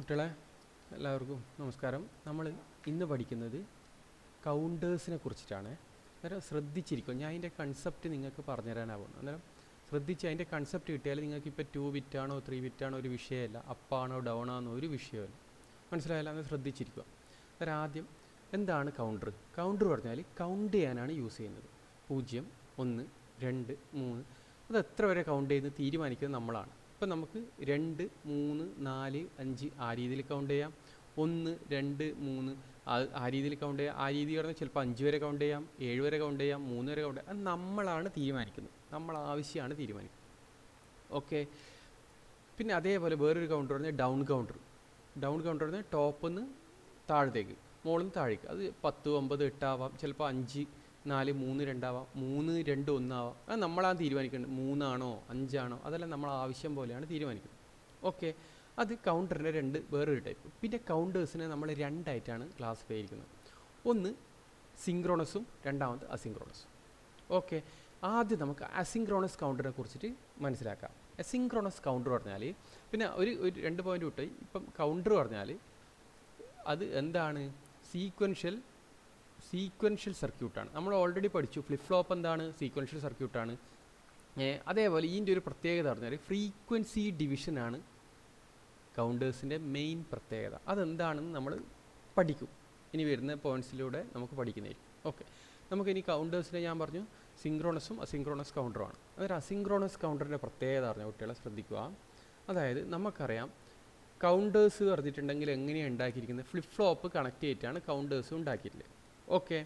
കുട്ടികളെ എല്ലാവർക്കും നമസ്കാരം. നമ്മൾ ഇന്ന് പഠിക്കുന്നത് കൗണ്ടേഴ്സിനെ കുറിച്ചിട്ടാണ്. അന്നേരം ശ്രദ്ധിച്ചിരിക്കും, ഞാൻ അതിൻ്റെ കൺസെപ്റ്റ് നിങ്ങൾക്ക് പറഞ്ഞുതരാനാവുന്നു. അന്നേരം ശ്രദ്ധിച്ച് അതിൻ്റെ കൺസെപ്റ്റ് കിട്ടിയാൽ നിങ്ങൾക്ക് ഇപ്പോൾ 2 ബിറ്റാണോ 3 ബിറ്റാണോ ഒരു വിഷയമല്ല, അപ്പാണോ ഡൗണാണോ ഒരു വിഷയമല്ല. മനസ്സിലായല്ലോ? അത് ശ്രദ്ധിച്ചിരിക്കുക. അന്നേരം ആദ്യം എന്താണ് കൗണ്ടർ? കൗണ്ടർ പറഞ്ഞാൽ കൗണ്ട് ചെയ്യാനാണ് യൂസ് ചെയ്യുന്നത്. 0, 1, 2, 3 അത് എത്ര വരെ കൗണ്ട് ചെയ്യുന്നത് തീരുമാനിക്കുന്നത് നമ്മളാണ്. ഇപ്പം നമുക്ക് 2, 3, 4, 5 ആ രീതിയിൽ കൗണ്ട് ചെയ്യാം. 1, 2, 3 ആ രീതിയിൽ കൗണ്ട് ചെയ്യാം. ആ രീതി പറഞ്ഞാൽ ചിലപ്പോൾ 5 വരെ കൗണ്ട് ചെയ്യാം, 7 വരെ കൗണ്ട് ചെയ്യാം, 3 വരെ കൗണ്ട് ചെയ്യാം. അത് നമ്മളാണ് തീരുമാനിക്കുന്നത്, ആവശ്യമാണ് തീരുമാനിക്കുന്നത്. ഓക്കെ. പിന്നെ അതേപോലെ വേറൊരു കൗണ്ടർ പറഞ്ഞാൽ ഡൗൺ കൗണ്ടർ. ഡൗൺ കൗണ്ടർ പറഞ്ഞാൽ ടോപ്പിൽ നിന്ന് താഴത്തേക്ക്, മുകളിൽ നിന്ന് താഴേക്ക്. അത് 10, 9, 8 ആവാം, ചിലപ്പോൾ 5, 4, 3, 2 ആവാം, 3, 2, 1 ആവാം. അത് നമ്മളാണ് തീരുമാനിക്കേണ്ടത്. 3 ആണോ 5 ആണോ അതെല്ലാം നമ്മൾ ആവശ്യം പോലെയാണ് തീരുമാനിക്കുന്നത്. ഓക്കെ. അത് കൗണ്ടറിൻ്റെ വേറൊരു ടൈപ്പ്. പിന്നെ കൗണ്ടേഴ്സിനെ നമ്മൾ 2 ആയിട്ടാണ് ക്ലാസിഫൈ ചെയ്തിരിക്കുന്നത്. ഒന്ന് സിങ്ക്രോണസും, രണ്ടാമത് അസിങ്ക്രോണസും. ഓക്കെ. ആദ്യം നമുക്ക് അസിങ്ക്രോണസ് കൗണ്ടറിനെ കുറിച്ചിട്ട് മനസ്സിലാക്കാം. അസിങ്ക്രോണസ് കൗണ്ടർ പറഞ്ഞാൽ, പിന്നെ ഒരു 2 പോയിന്റ് വിട്ട്, ഇപ്പം കൗണ്ടർ പറഞ്ഞാൽ അത് എന്താണ്? സീക്വൻഷ്യൽ സർക്യൂട്ടാണ്. നമ്മൾ ഓൾറെഡി പഠിച്ചു ഫ്ലിപ്പ് ഫ്ലോപ്പ് എന്താണ്, സീക്വൻഷ്യൽ സർക്യൂട്ടാണ്. അതേപോലെ ഇതിൻ്റെ ഒരു പ്രത്യേകത പറഞ്ഞാൽ ഫ്രീക്വൻസി ഡിവിഷനാണ് കൗണ്ടേഴ്സിൻ്റെ മെയിൻ പ്രത്യേകത. അതെന്താണെന്ന് നമ്മൾ പഠിക്കും, ഇനി വരുന്ന പോയിൻറ്റ്സിലൂടെ നമുക്ക് പഠിക്കുന്നതായിരിക്കും. ഓക്കെ. നമുക്കിനി കൗണ്ടേഴ്സിനെ ഞാൻ പറഞ്ഞു സിങ്ക്രോണസും അസിങ്ക്രോണസ് കൗണ്ടറുമാണ്. അതൊരു അസിങ്ക്രോണസ് കൗണ്ടറിൻ്റെ പ്രത്യേകത പറഞ്ഞാൽ കുട്ടികളെ ശ്രദ്ധിക്കുക. അതായത് നമുക്കറിയാം കൗണ്ടേഴ്സ് പറഞ്ഞിട്ടുണ്ടെങ്കിൽ എങ്ങനെയാണ് ഉണ്ടാക്കിയിരിക്കുന്നത്? ഫ്ലിപ്പ് ഫ്ലോപ്പ് കണക്ട് ചെയ്തിട്ടാണ് കൗണ്ടേഴ്സ് ഉണ്ടാക്കിയിട്ടുള്ളത്. ഓക്കെ.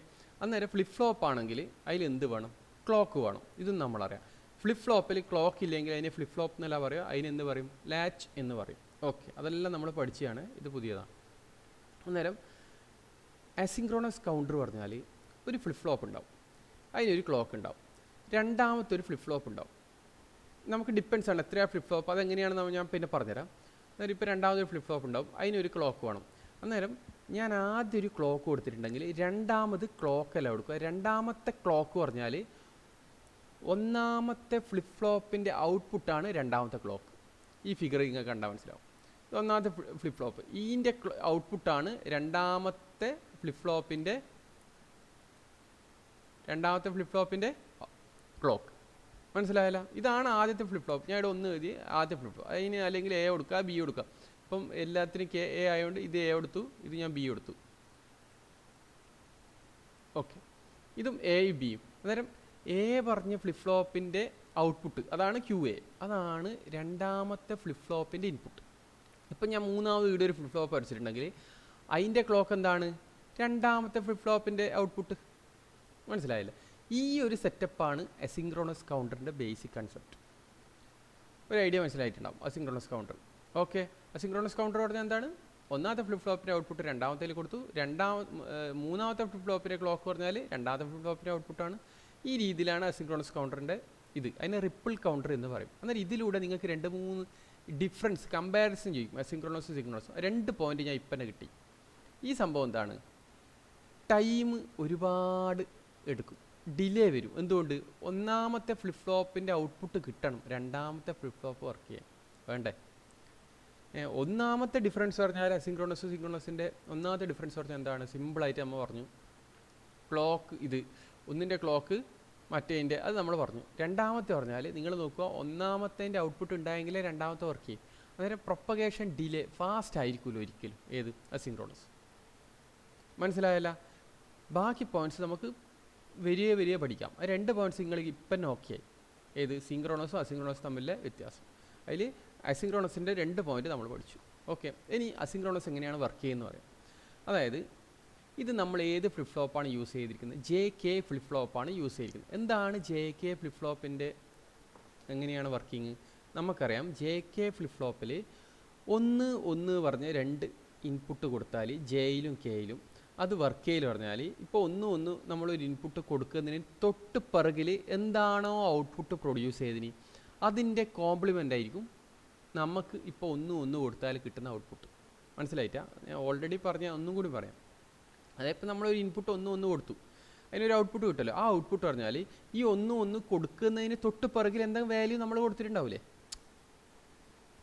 അന്നേരം ഫ്ലിപ്പ് ഫ്ലോപ്പ് ആണെങ്കിൽ അതിൽ എന്ത് വേണം? ക്ലോക്ക് വേണം. ഇതും നമ്മളറിയാം. ഫ്ലിപ്പ് ഫ്ലോപ്പിൽ ക്ലോക്ക് ഇല്ലെങ്കിൽ അതിനെ ഫ്ലിപ്പ് ഫ്ലോപ്പ് എന്നല്ല പറയുക, അതിനെന്ത് പറയും? ലാച്ച് എന്ന് പറയും. ഓക്കെ. അതെല്ലാം നമ്മൾ പഠിച്ചതാണ്, ഇത് പുതിയതാണ്. അന്നേരം അസിങ്ക്രോണസ് കൗണ്ടർ പറഞ്ഞാൽ ഒരു ഫ്ലിപ്പ് ഫ്ലോപ്പ് ഉണ്ടാവും, അതിനൊരു ക്ലോക്ക് ഉണ്ടാവും. രണ്ടാമത്തെ ഒരു ഫ്ലിപ്പ് ഫ്ലോപ്പ് ഉണ്ടാവും. നമുക്ക് ഡിപ്പെൻസ് ആണ് എത്രയാണ് ഫ്ലിപ്പ് ഫ്ലോപ്പ്, അതെങ്ങനെയാണെന്ന് ഞാൻ പിന്നെ പറഞ്ഞുതരാം. അന്നേരം ഇപ്പോൾ രണ്ടാമതൊരു ഫ്ലിപ്പ് ഫ്ലോപ്പ് ഉണ്ടാവും, അതിനൊരു ക്ലോക്ക് വേണം. അന്നേരം ഞാൻ ആദ്യം ഒരു ക്ലോക്ക് കൊടുത്തിട്ടുണ്ടെങ്കിൽ രണ്ടാമത് ക്ലോക്കല്ല കൊടുക്കുക. രണ്ടാമത്തെ ക്ലോക്ക് പറഞ്ഞാൽ ഒന്നാമത്തെ ഫ്ലിപ്പ് ഫ്ലോപ്പിൻ്റെ ഔട്ട്പുട്ടാണ് രണ്ടാമത്തെ ക്ലോക്ക്. ഈ ഫിഗർ ഇങ്ങനെ കണ്ടാൽ മനസ്സിലാവും. ഒന്നാമത്തെ ഫ്ലിപ്പ് ഫ്ലോപ്പ് ഇതിൻ്റെ ഔട്ട്പുട്ടാണ് രണ്ടാമത്തെ ഫ്ലിപ്പ് ഫ്ലോപ്പിൻ്റെ ക്ലോക്ക്. മനസ്സിലായല്ലോ? ഇതാണ് ആദ്യത്തെ ഫ്ലിപ്പ് ഫ്ലോപ്പ്. ഞാൻ ഇവിടെ 1 എഴുതി, ആദ്യത്തെ ഫ്ലിപ്പ് ഫ്ലോപ്പ്. അതിന് അല്ലെങ്കിൽ എ കൊടുക്കുക, ബി കൊടുക്കുക. ഇപ്പം എല്ലാത്തിനും എ ആയതുകൊണ്ട് ഇത് എ കൊടുത്തു, ഇത് ഞാൻ ബി കൊടുത്തു. ഓക്കെ. ഇതും എയും ബിയും. അന്നേരം എ പറഞ്ഞ ഫ്ലിപ്പ് ഫ്ലോപ്പിൻ്റെ ഔട്ട്പുട്ട് അതാണ് ക്യു എ, അതാണ് രണ്ടാമത്തെ ഫ്ലിപ്പ് ഫ്ലോപ്പിൻ്റെ ഇൻപുട്ട്. ഇപ്പം ഞാൻ മൂന്നാമത് ഇവിടെ ഒരു ഫ്ലിപ്പ് ഫ്ലോപ്പ് വരച്ചിട്ടുണ്ടെങ്കിൽ അതിൻ്റെ ക്ലോക്ക് എന്താണ്? രണ്ടാമത്തെ ഫ്ലിപ്പ് ഫ്ലോപ്പിൻ്റെ ഔട്ട്പുട്ട്. മനസ്സിലായില്ല? ഈ ഒരു സെറ്റപ്പാണ് അസിങ്ക്രോണസ് കൗണ്ടറിൻ്റെ ബേസിക് കൺസെപ്റ്റ്. ഒരു ഐഡിയ മനസ്സിലായിട്ടുണ്ടാവും asynchronous counter. Okay. Asynchronous counter പറഞ്ഞാൽ എന്താണ്? ഒന്നാമത്തെ ഫ്ലിപ്പ് ഫ്ലോപ്പിൻ്റെ ഔട്ട്പുട്ട് രണ്ടാമത്തേൽ കൊടുത്തു, മൂന്നാമത്തെ ഫ്ലിപ്പ് ഫ്ലോപ്പിൻ്റെ ക്ലോക്ക് പറഞ്ഞാൽ രണ്ടാമത്തെ ഫ്ലിപ്പ് ഫ്ലോപ്പിൻ്റെ ഔട്ട്പുട്ടാണ്. ഈ രീതിയിലാണ് അസിങ്ക്രോണസ് കൗണ്ടറിൻ്റെ ഇത്. അതിനെ റിപ്പിൾ കൗണ്ടർ എന്ന് പറയും. എന്നാൽ ഇതിലൂടെ നിങ്ങൾക്ക് 2-3 ഡിഫറൻസ് കമ്പാരിസൺ ചെയ്യും അസിങ്ക്രോണസും സിങ്ക്രോണസും. 2 പോയിന്റ് ഞാൻ ഇപ്പം തന്നെ കിട്ടി. ഈ സംഭവം എന്താണ്? ടൈം ഒരുപാട് എടുക്കും, ഡിലേ വരും. എന്തുകൊണ്ട്? ഒന്നാമത്തെ ഫ്ലിപ്പ് ഫ്ലോപ്പിൻ്റെ ഔട്ട്പുട്ട് കിട്ടണം രണ്ടാമത്തെ ഫ്ലിപ്പ് ഫ്ലോപ്പ് വർക്ക് ചെയ്യാൻ, വേണ്ടേ? ഒന്നാമത്തെ ഡിഫറൻസ് പറഞ്ഞാൽ അസിങ്ക്രോണസും സിങ്ക്രോണസിൻ്റെ ഒന്നാമത്തെ ഡിഫറൻസ് പറഞ്ഞാൽ എന്താണ്? സിമ്പിളായിട്ട് നമ്മൾ പറഞ്ഞു, ക്ലോക്ക് ഇത് ഒന്നിൻ്റെ ക്ലോക്ക് മറ്റേതിൻ്റെ, അത് നമ്മൾ പറഞ്ഞു. രണ്ടാമത്തെ പറഞ്ഞാൽ നിങ്ങൾ നോക്കുക, ഒന്നാമത്തേൻ്റെ ഔട്ട്പുട്ട് ഉണ്ടായെങ്കിലേ രണ്ടാമത്തെ വർക്ക് ചെയ്യും. അന്നേരം പ്രൊപ്പഗേഷൻ ഡിലേ ഫാസ്റ്റ് ആയിരിക്കുമല്ലോ ഒരിക്കലും. ഏത്? അസിങ്ക്രോണസ്. മനസ്സിലായല്ല? ബാക്കി പോയിൻറ്റ്സ് നമുക്ക് വലിയ പഠിക്കാം. ആ 2 പോയിൻറ്റ്സ് നിങ്ങൾ ഇപ്പം നോക്കിയായി. ഏത്? സിങ്ക്രോണസും അസിങ്ക്രോണസും തമ്മിലെ വ്യത്യാസം. അതിൽ അസിങ്ക്രോണസിൻ്റെ 2 പോയിൻറ്റ് നമ്മൾ പഠിച്ചു. ഓക്കെ. ഇനി അസിങ്ക്രോണസ് എങ്ങനെയാണ് വർക്ക് ചെയ്യുന്നത് പറയാം. അതായത് ഇത് നമ്മൾ ഏത് ഫ്ലിപ്പ് ഫ്ലോപ്പാണ് യൂസ് ചെയ്തിരിക്കുന്നത്? JK ഫ്ലിപ്പ് ഫ്ലോപ്പാണ് യൂസ് ചെയ്തിരിക്കുന്നത്. എന്താണ് JK ഫ്ലിപ്പ് ഫ്ലോപ്പിൻ്റെ എങ്ങനെയാണ് വർക്കിംഗ്? നമുക്കറിയാം JK ഫ്ലിപ്പ് ഫ്ലോപ്പിൽ 1 പറഞ്ഞ് 2 ഇൻപുട്ട് കൊടുത്താൽ ജെയിലും കെയിലും അത് വർക്ക് ചെയ്യൽ പറഞ്ഞാൽ, ഇപ്പോൾ 1 നമ്മളൊരു ഇൻപുട്ട് കൊടുക്കുന്നതിന് തൊട്ട് പിറകിൽ എന്താണോ ഔട്ട്പുട്ട് പ്രൊഡ്യൂസ് ചെയ്തതിന് അതിൻ്റെ കോംപ്ലിമെൻ്റ് ആയിരിക്കും നമുക്ക് ഇപ്പോൾ 1 കൊടുത്താൽ കിട്ടുന്ന ഔട്ട്പുട്ട്. മനസ്സിലായിട്ടാ? ഞാൻ ഓൾറെഡി പറഞ്ഞ ഒന്നും കൂടി പറയാം. അതായത് നമ്മളൊരു ഇൻപുട്ട് 1 കൊടുത്തു, അതിനൊരു ഔട്ട്പുട്ട് കിട്ടുമല്ലോ. ആ ഔട്ട്പുട്ട് പറഞ്ഞാൽ ഈ 1 കൊടുക്കുന്നതിന് തൊട്ട് പിറകിൽ എന്തെങ്കിലും വാല്യൂ നമ്മൾ കൊടുത്തിട്ടുണ്ടാവില്ലേ?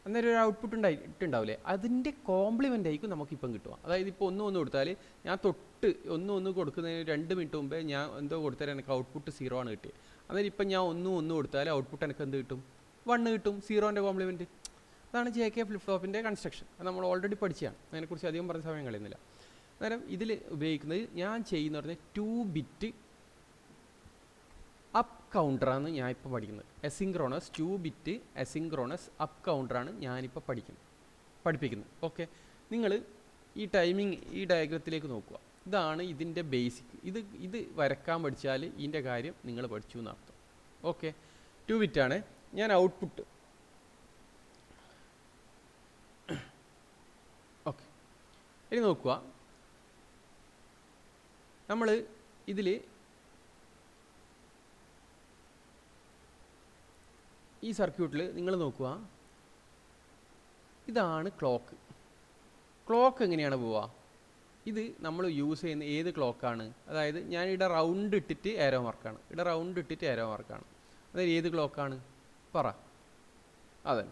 അന്നേരം ഒരു ഔട്ട്പുട്ട് ഉണ്ടായിട്ടിണ്ടാവില്ലേ, അതിൻ്റെ കോംപ്ലിമെൻ്റ് ആയിരിക്കും നമുക്കിപ്പം കിട്ടുക. അതായത് ഇപ്പോൾ ഒന്ന് കൊടുത്താൽ ഞാൻ തൊട്ട് ഒന്ന് കൊടുക്കുന്നതിന് 2 മിനിറ്റ് മുമ്പേ ഞാൻ എന്തോ കൊടുത്താൽ എനിക്ക് ഔട്ട്പുട്ട് 0 ആണ് കിട്ടിയത്. അന്നേരം ഇപ്പം ഞാൻ ഒന്ന് കൊടുത്താൽ ഔട്ട്പുട്ട് എനിക്ക് എന്ത് കിട്ടും? 1 കിട്ടും, 0ൻ്റെ കോംപ്ലിമെൻറ്റ്. അതാണ് JK ഫ്ലിപ്പ് ഫ്ലോപ്പിൻ്റെ കൺസ്ട്രക്ഷൻ. അത് നമ്മൾ ഓൾറെഡി പഠിച്ചതാണ്, അതിനെക്കുറിച്ച് അധികം പറഞ്ഞ സമയം കളയുന്നില്ല. അന്നേരം ഇതിൽ ഉപയോഗിക്കുന്നത് ഞാൻ ചെയ്യുന്ന പറഞ്ഞാൽ 2 ബിറ്റ് അപ്പ് കൗണ്ടറാണ് ഞാൻ ഇപ്പോൾ പഠിക്കുന്നത്. എസിങ്ക്രോണസ് 2 ബിറ്റ് എസിങ്ക്രോണസ് അപ്പ് കൗണ്ടറാണ് ഞാനിപ്പോൾ പഠിപ്പിക്കുന്നത്. ഓക്കെ, നിങ്ങൾ ഈ ടൈമിംഗ് ഈ ഡയഗ്രത്തിലേക്ക് നോക്കുക. ഇതാണ് ഇതിൻ്റെ ബേസിക്. ഇത് വരക്കാൻ പഠിച്ചാൽ ഇതിൻ്റെ കാര്യം നിങ്ങൾ പഠിച്ചു എന്നർത്ഥം. ഓക്കെ, 2 ബിറ്റാണ്. ഞാൻ ഔട്ട്പുട്ട് ഓക്കെ, ഇനി നോക്കുക. നമ്മൾ ഇതിൽ ഈ സർക്യൂട്ടിൽ നിങ്ങൾ നോക്കുക, ഇതാണ് ക്ലോക്ക്. ക്ലോക്ക് എങ്ങനെയാണ് പോവുക? ഇത് നമ്മൾ യൂസ് ചെയ്യുന്ന ഏത് ക്ലോക്കാണ്? അതായത് ഞാൻ ഇവിടെ റൗണ്ട് ഇട്ടിട്ട് ഏരോ മാർക്കാണ്, അതായത് ഏത് ക്ലോക്കാണ് പറ? അതെ,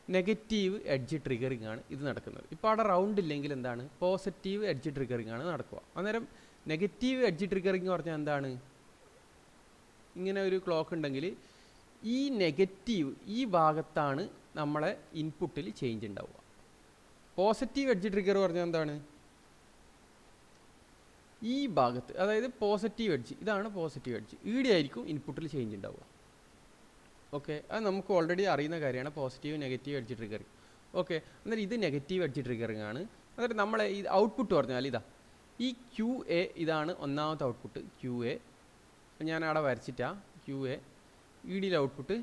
നെഗറ്റീവ് എഡ്ജ് ട്രിഗറിങ് ആണ് ഇത് നടക്കുന്നത്. ഇപ്പോൾ അവിടെ റൗണ്ട് ഇല്ലെങ്കിൽ എന്താണ്? പോസിറ്റീവ് എഡ്ജ് ട്രിഗറിങ് ആണ് നടക്കുക. അന്നേരം നെഗറ്റീവ് എഡ്ജ് ട്രിഗറിങ് എന്ന് പറഞ്ഞാൽ എന്താണ്? ഇങ്ങനെ ഒരു ക്ലോക്ക് ഉണ്ടെങ്കിൽ ഈ നെഗറ്റീവ് ഈ ഭാഗത്താണ് നമ്മളെ ഇൻപുട്ടിൽ ചേഞ്ച് ഉണ്ടാവുക. പോസിറ്റീവ് എഡ്ജ് ട്രിഗർ പറഞ്ഞാൽ എന്താണ്? ഈ ഭാഗത്ത്, അതായത് പോസിറ്റീവ് എഡ്ജ്, ഇതാണ് പോസിറ്റീവ് എഡ്ജ്, ഇവിടെ ആയിരിക്കും ഇൻപുട്ടിൽ ചേഞ്ച് ഉണ്ടാവുക. ഓക്കെ, അത് നമുക്ക് ഓൾറെഡി അറിയുന്ന കാര്യമാണ്, positive negative edge triggering. Okay, അന്നേരം ഇത് നെഗറ്റീവ് എഡ്ജ് ട്രിഗറിങ് ആണ്. അന്നേരം നമ്മളെ ഈ ഔട്ട്പുട്ട് പറഞ്ഞാൽ ഇതാ, ഈ QA ഇതാണ് ഒന്നാമത്തെ ഔട്ട്പുട്ട്. QA ഞാൻ അവിടെ വരച്ചിട്ടാ QA. ഡിയിൽ ഔട്ട്പുട്ട്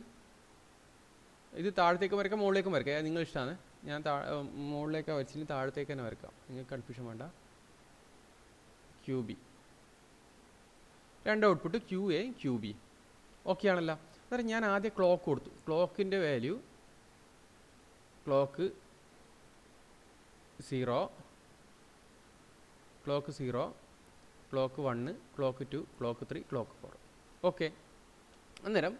ഇത് താഴത്തേക്ക് വരയ്ക്കാം, മുകളിലേക്കും വരയ്ക്കാം, നിങ്ങൾ ഇഷ്ടമാണ്. ഞാൻ മുകളിലേക്ക് വരച്ചിട്ട് താഴത്തേക്ക് തന്നെ വരക്കാം, നിങ്ങൾക്ക് കൺഫ്യൂഷൻ വേണ്ട. QB 2 output QA QB. Okay ആണല്ലോ. അന്നേരം ഞാൻ ആദ്യം ക്ലോക്ക് കൊടുത്തു. ക്ലോക്കിൻ്റെ value clock 0, clock 0, clock 1, clock 2, clock 3, clock 4. Okay, അന്നേരം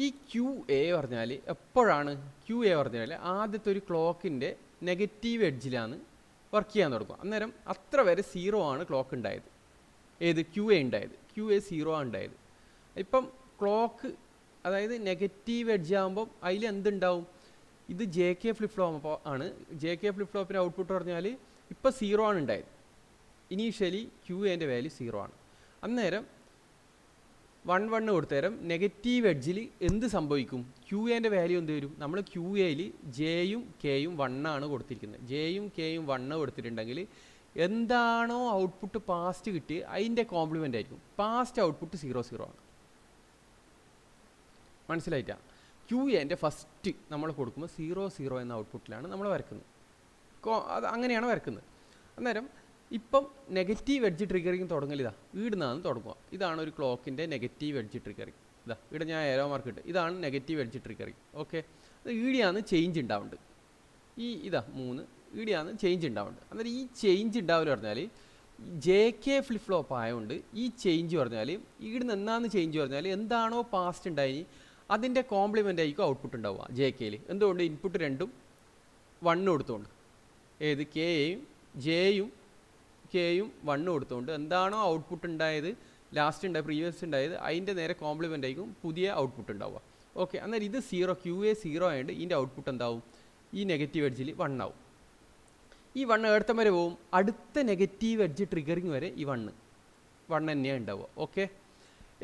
ഈ QA പറഞ്ഞാൽ എപ്പോഴാണ്? QA പറഞ്ഞാൽ ആദ്യത്തെ ഒരു ക്ലോക്കിൻ്റെ നെഗറ്റീവ് എഡ്ജിലാണ് വർക്ക് ചെയ്യാൻ തുടങ്ങുക. അന്നേരം അത്ര വരെ 0 ആണ് ക്ലോക്ക് ഉണ്ടായത്. ഏത്? QA ഉണ്ടായത്. QA 0 ആണ് ഉണ്ടായത്. ഇപ്പം ക്ലോക്ക് അതായത് നെഗറ്റീവ് എഡ്ജ് ആകുമ്പം അതിൽ എന്തുണ്ടാവും? ഇത് JK ഫ്ലിപ്പ് ഫ്ലോപ്പ് ആണ്. JK ഫ്ലിപ്പ് ഫ്ലോപ്പിൻ്റെ ഔട്ട്പുട്ട് പറഞ്ഞാൽ ഇപ്പം 0 ആണ് ഉണ്ടായത്. ഇനീഷ്യലി QAൻ്റെ വാല്യൂ 0 ആണ്. അന്നേരം 1 കൊടുത്തേരം നെഗറ്റീവ് എഡ്ജിൽ എന്ത് സംഭവിക്കും? QAൻ്റെ വാല്യൂ എന്ത് വരും? നമ്മൾ QAയിൽ Jയും Kയും 1 ആണ് കൊടുത്തിരിക്കുന്നത്. Jയും Kയും 1 കൊടുത്തിട്ടുണ്ടെങ്കിൽ എന്താണോ ഔട്ട്പുട്ട് പാസ്റ്റ് കിട്ടി അതിൻ്റെ കോംപ്ലിമെൻ്റ് ആയിരിക്കും. പാസ്റ്റ് ഔട്ട്പുട്ട് 0 ആണ്. മനസ്സിലായിട്ടാ? QAൻ്റെ ഫസ്റ്റ് നമ്മൾ കൊടുക്കുമ്പോൾ 0 എന്ന ഔട്ട്പുട്ടിലാണ് നമ്മൾ വരക്കുന്നത്. അത് അങ്ങനെയാണ് വരക്കുന്നത്. അന്നേരം ഇപ്പം നെഗറ്റീവ് എഡ്ജ് ട്രിഗറിങ് തുടങ്ങലിതാ ഈടുന്നാണ് തുടങ്ങുക. ഇതാണ് ഒരു ക്ലോക്കിൻ്റെ നെഗറ്റീവ് എഡ്ജ് ട്രിഗറിങ്. ഇതാ ഇവിടെ ഞാൻ ഏരോ മാർക്ക് ഇട്ട്, ഇതാണ് നെഗറ്റീവ് എഡ്ജ് ട്രിഗറിങ്. ഓക്കെ, അത് ഈടിയാണ് ചേഞ്ച് ഉണ്ടാവുന്നുണ്ട്. ഇതാ 3 ഈടിയാണ് ചേഞ്ച് ഉണ്ടാവുന്നുണ്ട്. അന്നേരം ഈ ചേഞ്ച് ഉണ്ടാവില്ല പറഞ്ഞാൽ JK ഫ്ലിപ്പ് ഫ്ലോപ്പ് ആയതുകൊണ്ട് ഈ ചേഞ്ച് പറഞ്ഞാൽ ഈടുന്ന് എന്നാന്ന് ചേഞ്ച് പറഞ്ഞാൽ എന്താണോ പാസ്റ്റ് ഉണ്ടായി അതിൻ്റെ കോംപ്ലിമെൻ്റ് ആയിരിക്കും ഔട്ട്പുട്ട് ഉണ്ടാവുക JKയിൽ. എന്തുകൊണ്ട്? ഇൻപുട്ട് രണ്ടും 1 കൊടുത്തുകൊണ്ട്. ഏത്? Jയും Kയും 1 കൊടുത്തുകൊണ്ട് എന്താണോ ഔട്ട്പുട്ട് ഉണ്ടായത്, ലാസ്റ്റ് പ്രീവിയസ് ഉണ്ടായത്, അതിൻ്റെ നേരെ കോംപ്ലിമെൻ്റ് ആയിരിക്കും പുതിയ ഔട്ട്പുട്ട് ഉണ്ടാവുക. ഓക്കെ, അന്നേരം ഇത് 0, QA 0 ആയതുകൊണ്ട് ഇതിൻ്റെ ഔട്ട്പുട്ട് എന്താവും? ഈ നെഗറ്റീവ് എഡ്ജിൽ 1 ആവും. ഈ 1 ഏടത്തം വരെ പോവും? അടുത്ത നെഗറ്റീവ് എഡ്ജ് ട്രിഗറിങ് വരെ ഈ 1 തന്നെയാണ് ഉണ്ടാവുക. ഓക്കെ,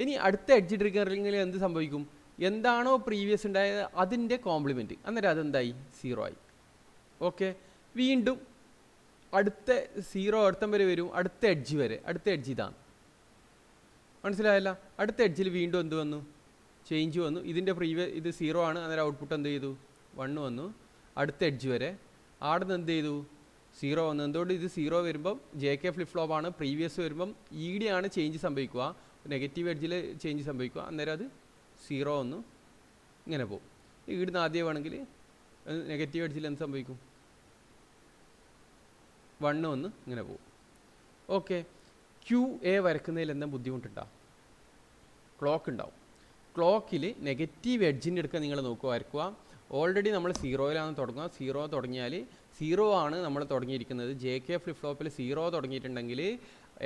ഇനി അടുത്ത എഡ്ജ് ട്രിഗറിങ്ങിൽ എന്ത് സംഭവിക്കും? എന്താണോ പ്രീവിയസ് ഉണ്ടായത് അതിൻ്റെ കോംപ്ലിമെൻറ്റ്, അന്നേരം അതെന്തായി? 0 ആയി. ഓക്കെ, വീണ്ടും അടുത്ത 0 അടുത്തം വരെ വരും, അടുത്ത എഡ്ജ് വരെ. അടുത്ത എഡ്ജ് ഇതാണ്, മനസ്സിലായല്ല? അടുത്ത എഡ്ജിൽ വീണ്ടും എന്ത് വന്നു? ചേഞ്ച് വന്നു. ഇതിൻ്റെ ഇത് 0 ആണ്, അന്നേരം ഔട്ട്പുട്ട് എന്ത് ചെയ്തു? 1 വന്നു. അടുത്ത എഡ്ജ് വരെ ആടെ നിന്ന് എന്ത് ചെയ്തു? 0 വന്നു. എന്തുകൊണ്ട്? ഇത് 0 വരുമ്പം JK ഫ്ലിപ്പ് ഫ്ലോപ്പ് ആണ്. പ്രീവിയസ് വരുമ്പം ഈടെയാണ് ചേഞ്ച് സംഭവിക്കുക, നെഗറ്റീവ് എഡ്ജിൽ ചേഞ്ച് സംഭവിക്കുക. അന്നേരം അത് 0 വന്നു, ഇങ്ങനെ പോകും. ഈടുന്ന് ആദ്യം വേണമെങ്കിൽ നെഗറ്റീവ് എഡ്ജിൽ എന്ത് സംഭവിക്കും? 1 വന്ന് ഇങ്ങനെ പോകും. ഓക്കെ, QA വരക്കുന്നതിൽ എന്താ ബുദ്ധിമുട്ടുണ്ടാവും? ക്ലോക്ക് ഉണ്ടാവും. ക്ലോക്കിൽ നെഗറ്റീവ് എഡ്ജിൻ്റെ അടുക്ക നിങ്ങൾ നോക്കുക, വരക്കുക. ഓൾറെഡി നമ്മൾ സീറോയിലാണ് തുടങ്ങുക. സീറോ തുടങ്ങിയാൽ സീറോ ആണ് നമ്മൾ തുടങ്ങിയിരിക്കുന്നത്. ജെ കെ ഫ്ലിപ്പ് ഫ്ലോപ്പിൽ സീറോ തുടങ്ങിയിട്ടുണ്ടെങ്കിൽ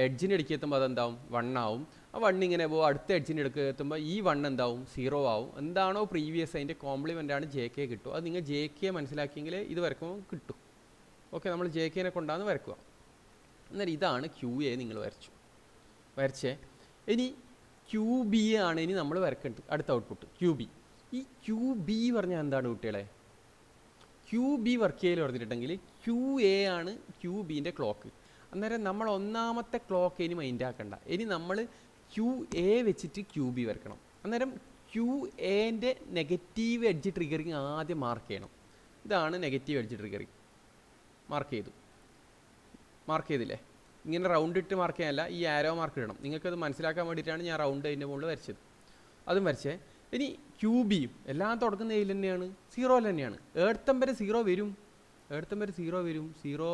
എഡ്ജിൻ്റെ ഇടയ്ക്ക് എത്തുമ്പോൾ അതെന്താവും 1 ആവും. ആ 1 ഇങ്ങനെ പോകും, അടുത്ത എഡ്ജിൻ്റെ ഇടയ്ക്ക് എത്തുമ്പോൾ ഈ 1 എന്താവും 0 ആവും. എന്താണോ പ്രീവിയസ് അതിൻ്റെ കോംപ്ലിമെൻ്റ് ആണ് ജെ കെ കിട്ടും. അത് നിങ്ങൾ ജെ കെ മനസ്സിലാക്കിയെങ്കിൽ ഇത് വരക്കുമ്പോൾ കിട്ടും. ഓക്കെ, നമ്മൾ ജെ കെനെ കൊണ്ടാണ് വരക്കുക. എന്നാൽ ഇതാണ് ക്യൂ എ നിങ്ങൾ വരച്ചേ. ഇനി ക്യൂ ബി ആണ് ഇനി നമ്മൾ വരക്കേണ്ടത്. അടുത്ത ഔട്ട്പുട്ട് ക്യൂ ബി. ഈ ക്യൂ ബി പറഞ്ഞാൽ എന്താണ് കുട്ടികളെ? ക്യൂ ബി വർക്ക് ചെയ്യൽ പറഞ്ഞിട്ടുണ്ടെങ്കിൽ ക്യൂ എ ആണ് ക്യൂ ബീൻ്റെ ക്ലോക്ക്. അന്നേരം നമ്മൾ ഒന്നാമത്തെ ക്ലോക്ക് ഇനി മൈൻഡ് ആക്കണ്ട. ഇനി നമ്മൾ ക്യൂ എ വെച്ചിട്ട് ക്യൂ ബി വരക്കണം. അന്നേരം ക്യൂ എൻ്റെ നെഗറ്റീവ് എഡ്ജ് ട്രിഗറിങ് ആദ്യം മാർക്ക് ചെയ്യണം. ഇതാണ് നെഗറ്റീവ് എഡ്ജ് ട്രിഗറിങ്. മാർക്ക് ചെയ്തില്ലേ? ഇങ്ങനെ റൗണ്ട് ഇട്ട് മാർക്ക് ചെയ്യാനല്ല, ഈ ആരോ മാർക്ക് ഇടണം. നിങ്ങൾക്കത് മനസ്സിലാക്കാൻ വേണ്ടിയിട്ടാണ് ഞാൻ റൗണ്ട് അതിൻ്റെ മുകളിൽ വരച്ചത്. അതും വരച്ചേ. ഇനി ക്യൂ ബിയും എല്ലാം തുടങ്ങുന്ന ഇതിൽ തന്നെയാണ്, സീറോയിൽ തന്നെയാണ്. ഏഴത്തം വരെ സീറോ വരും. സീറോ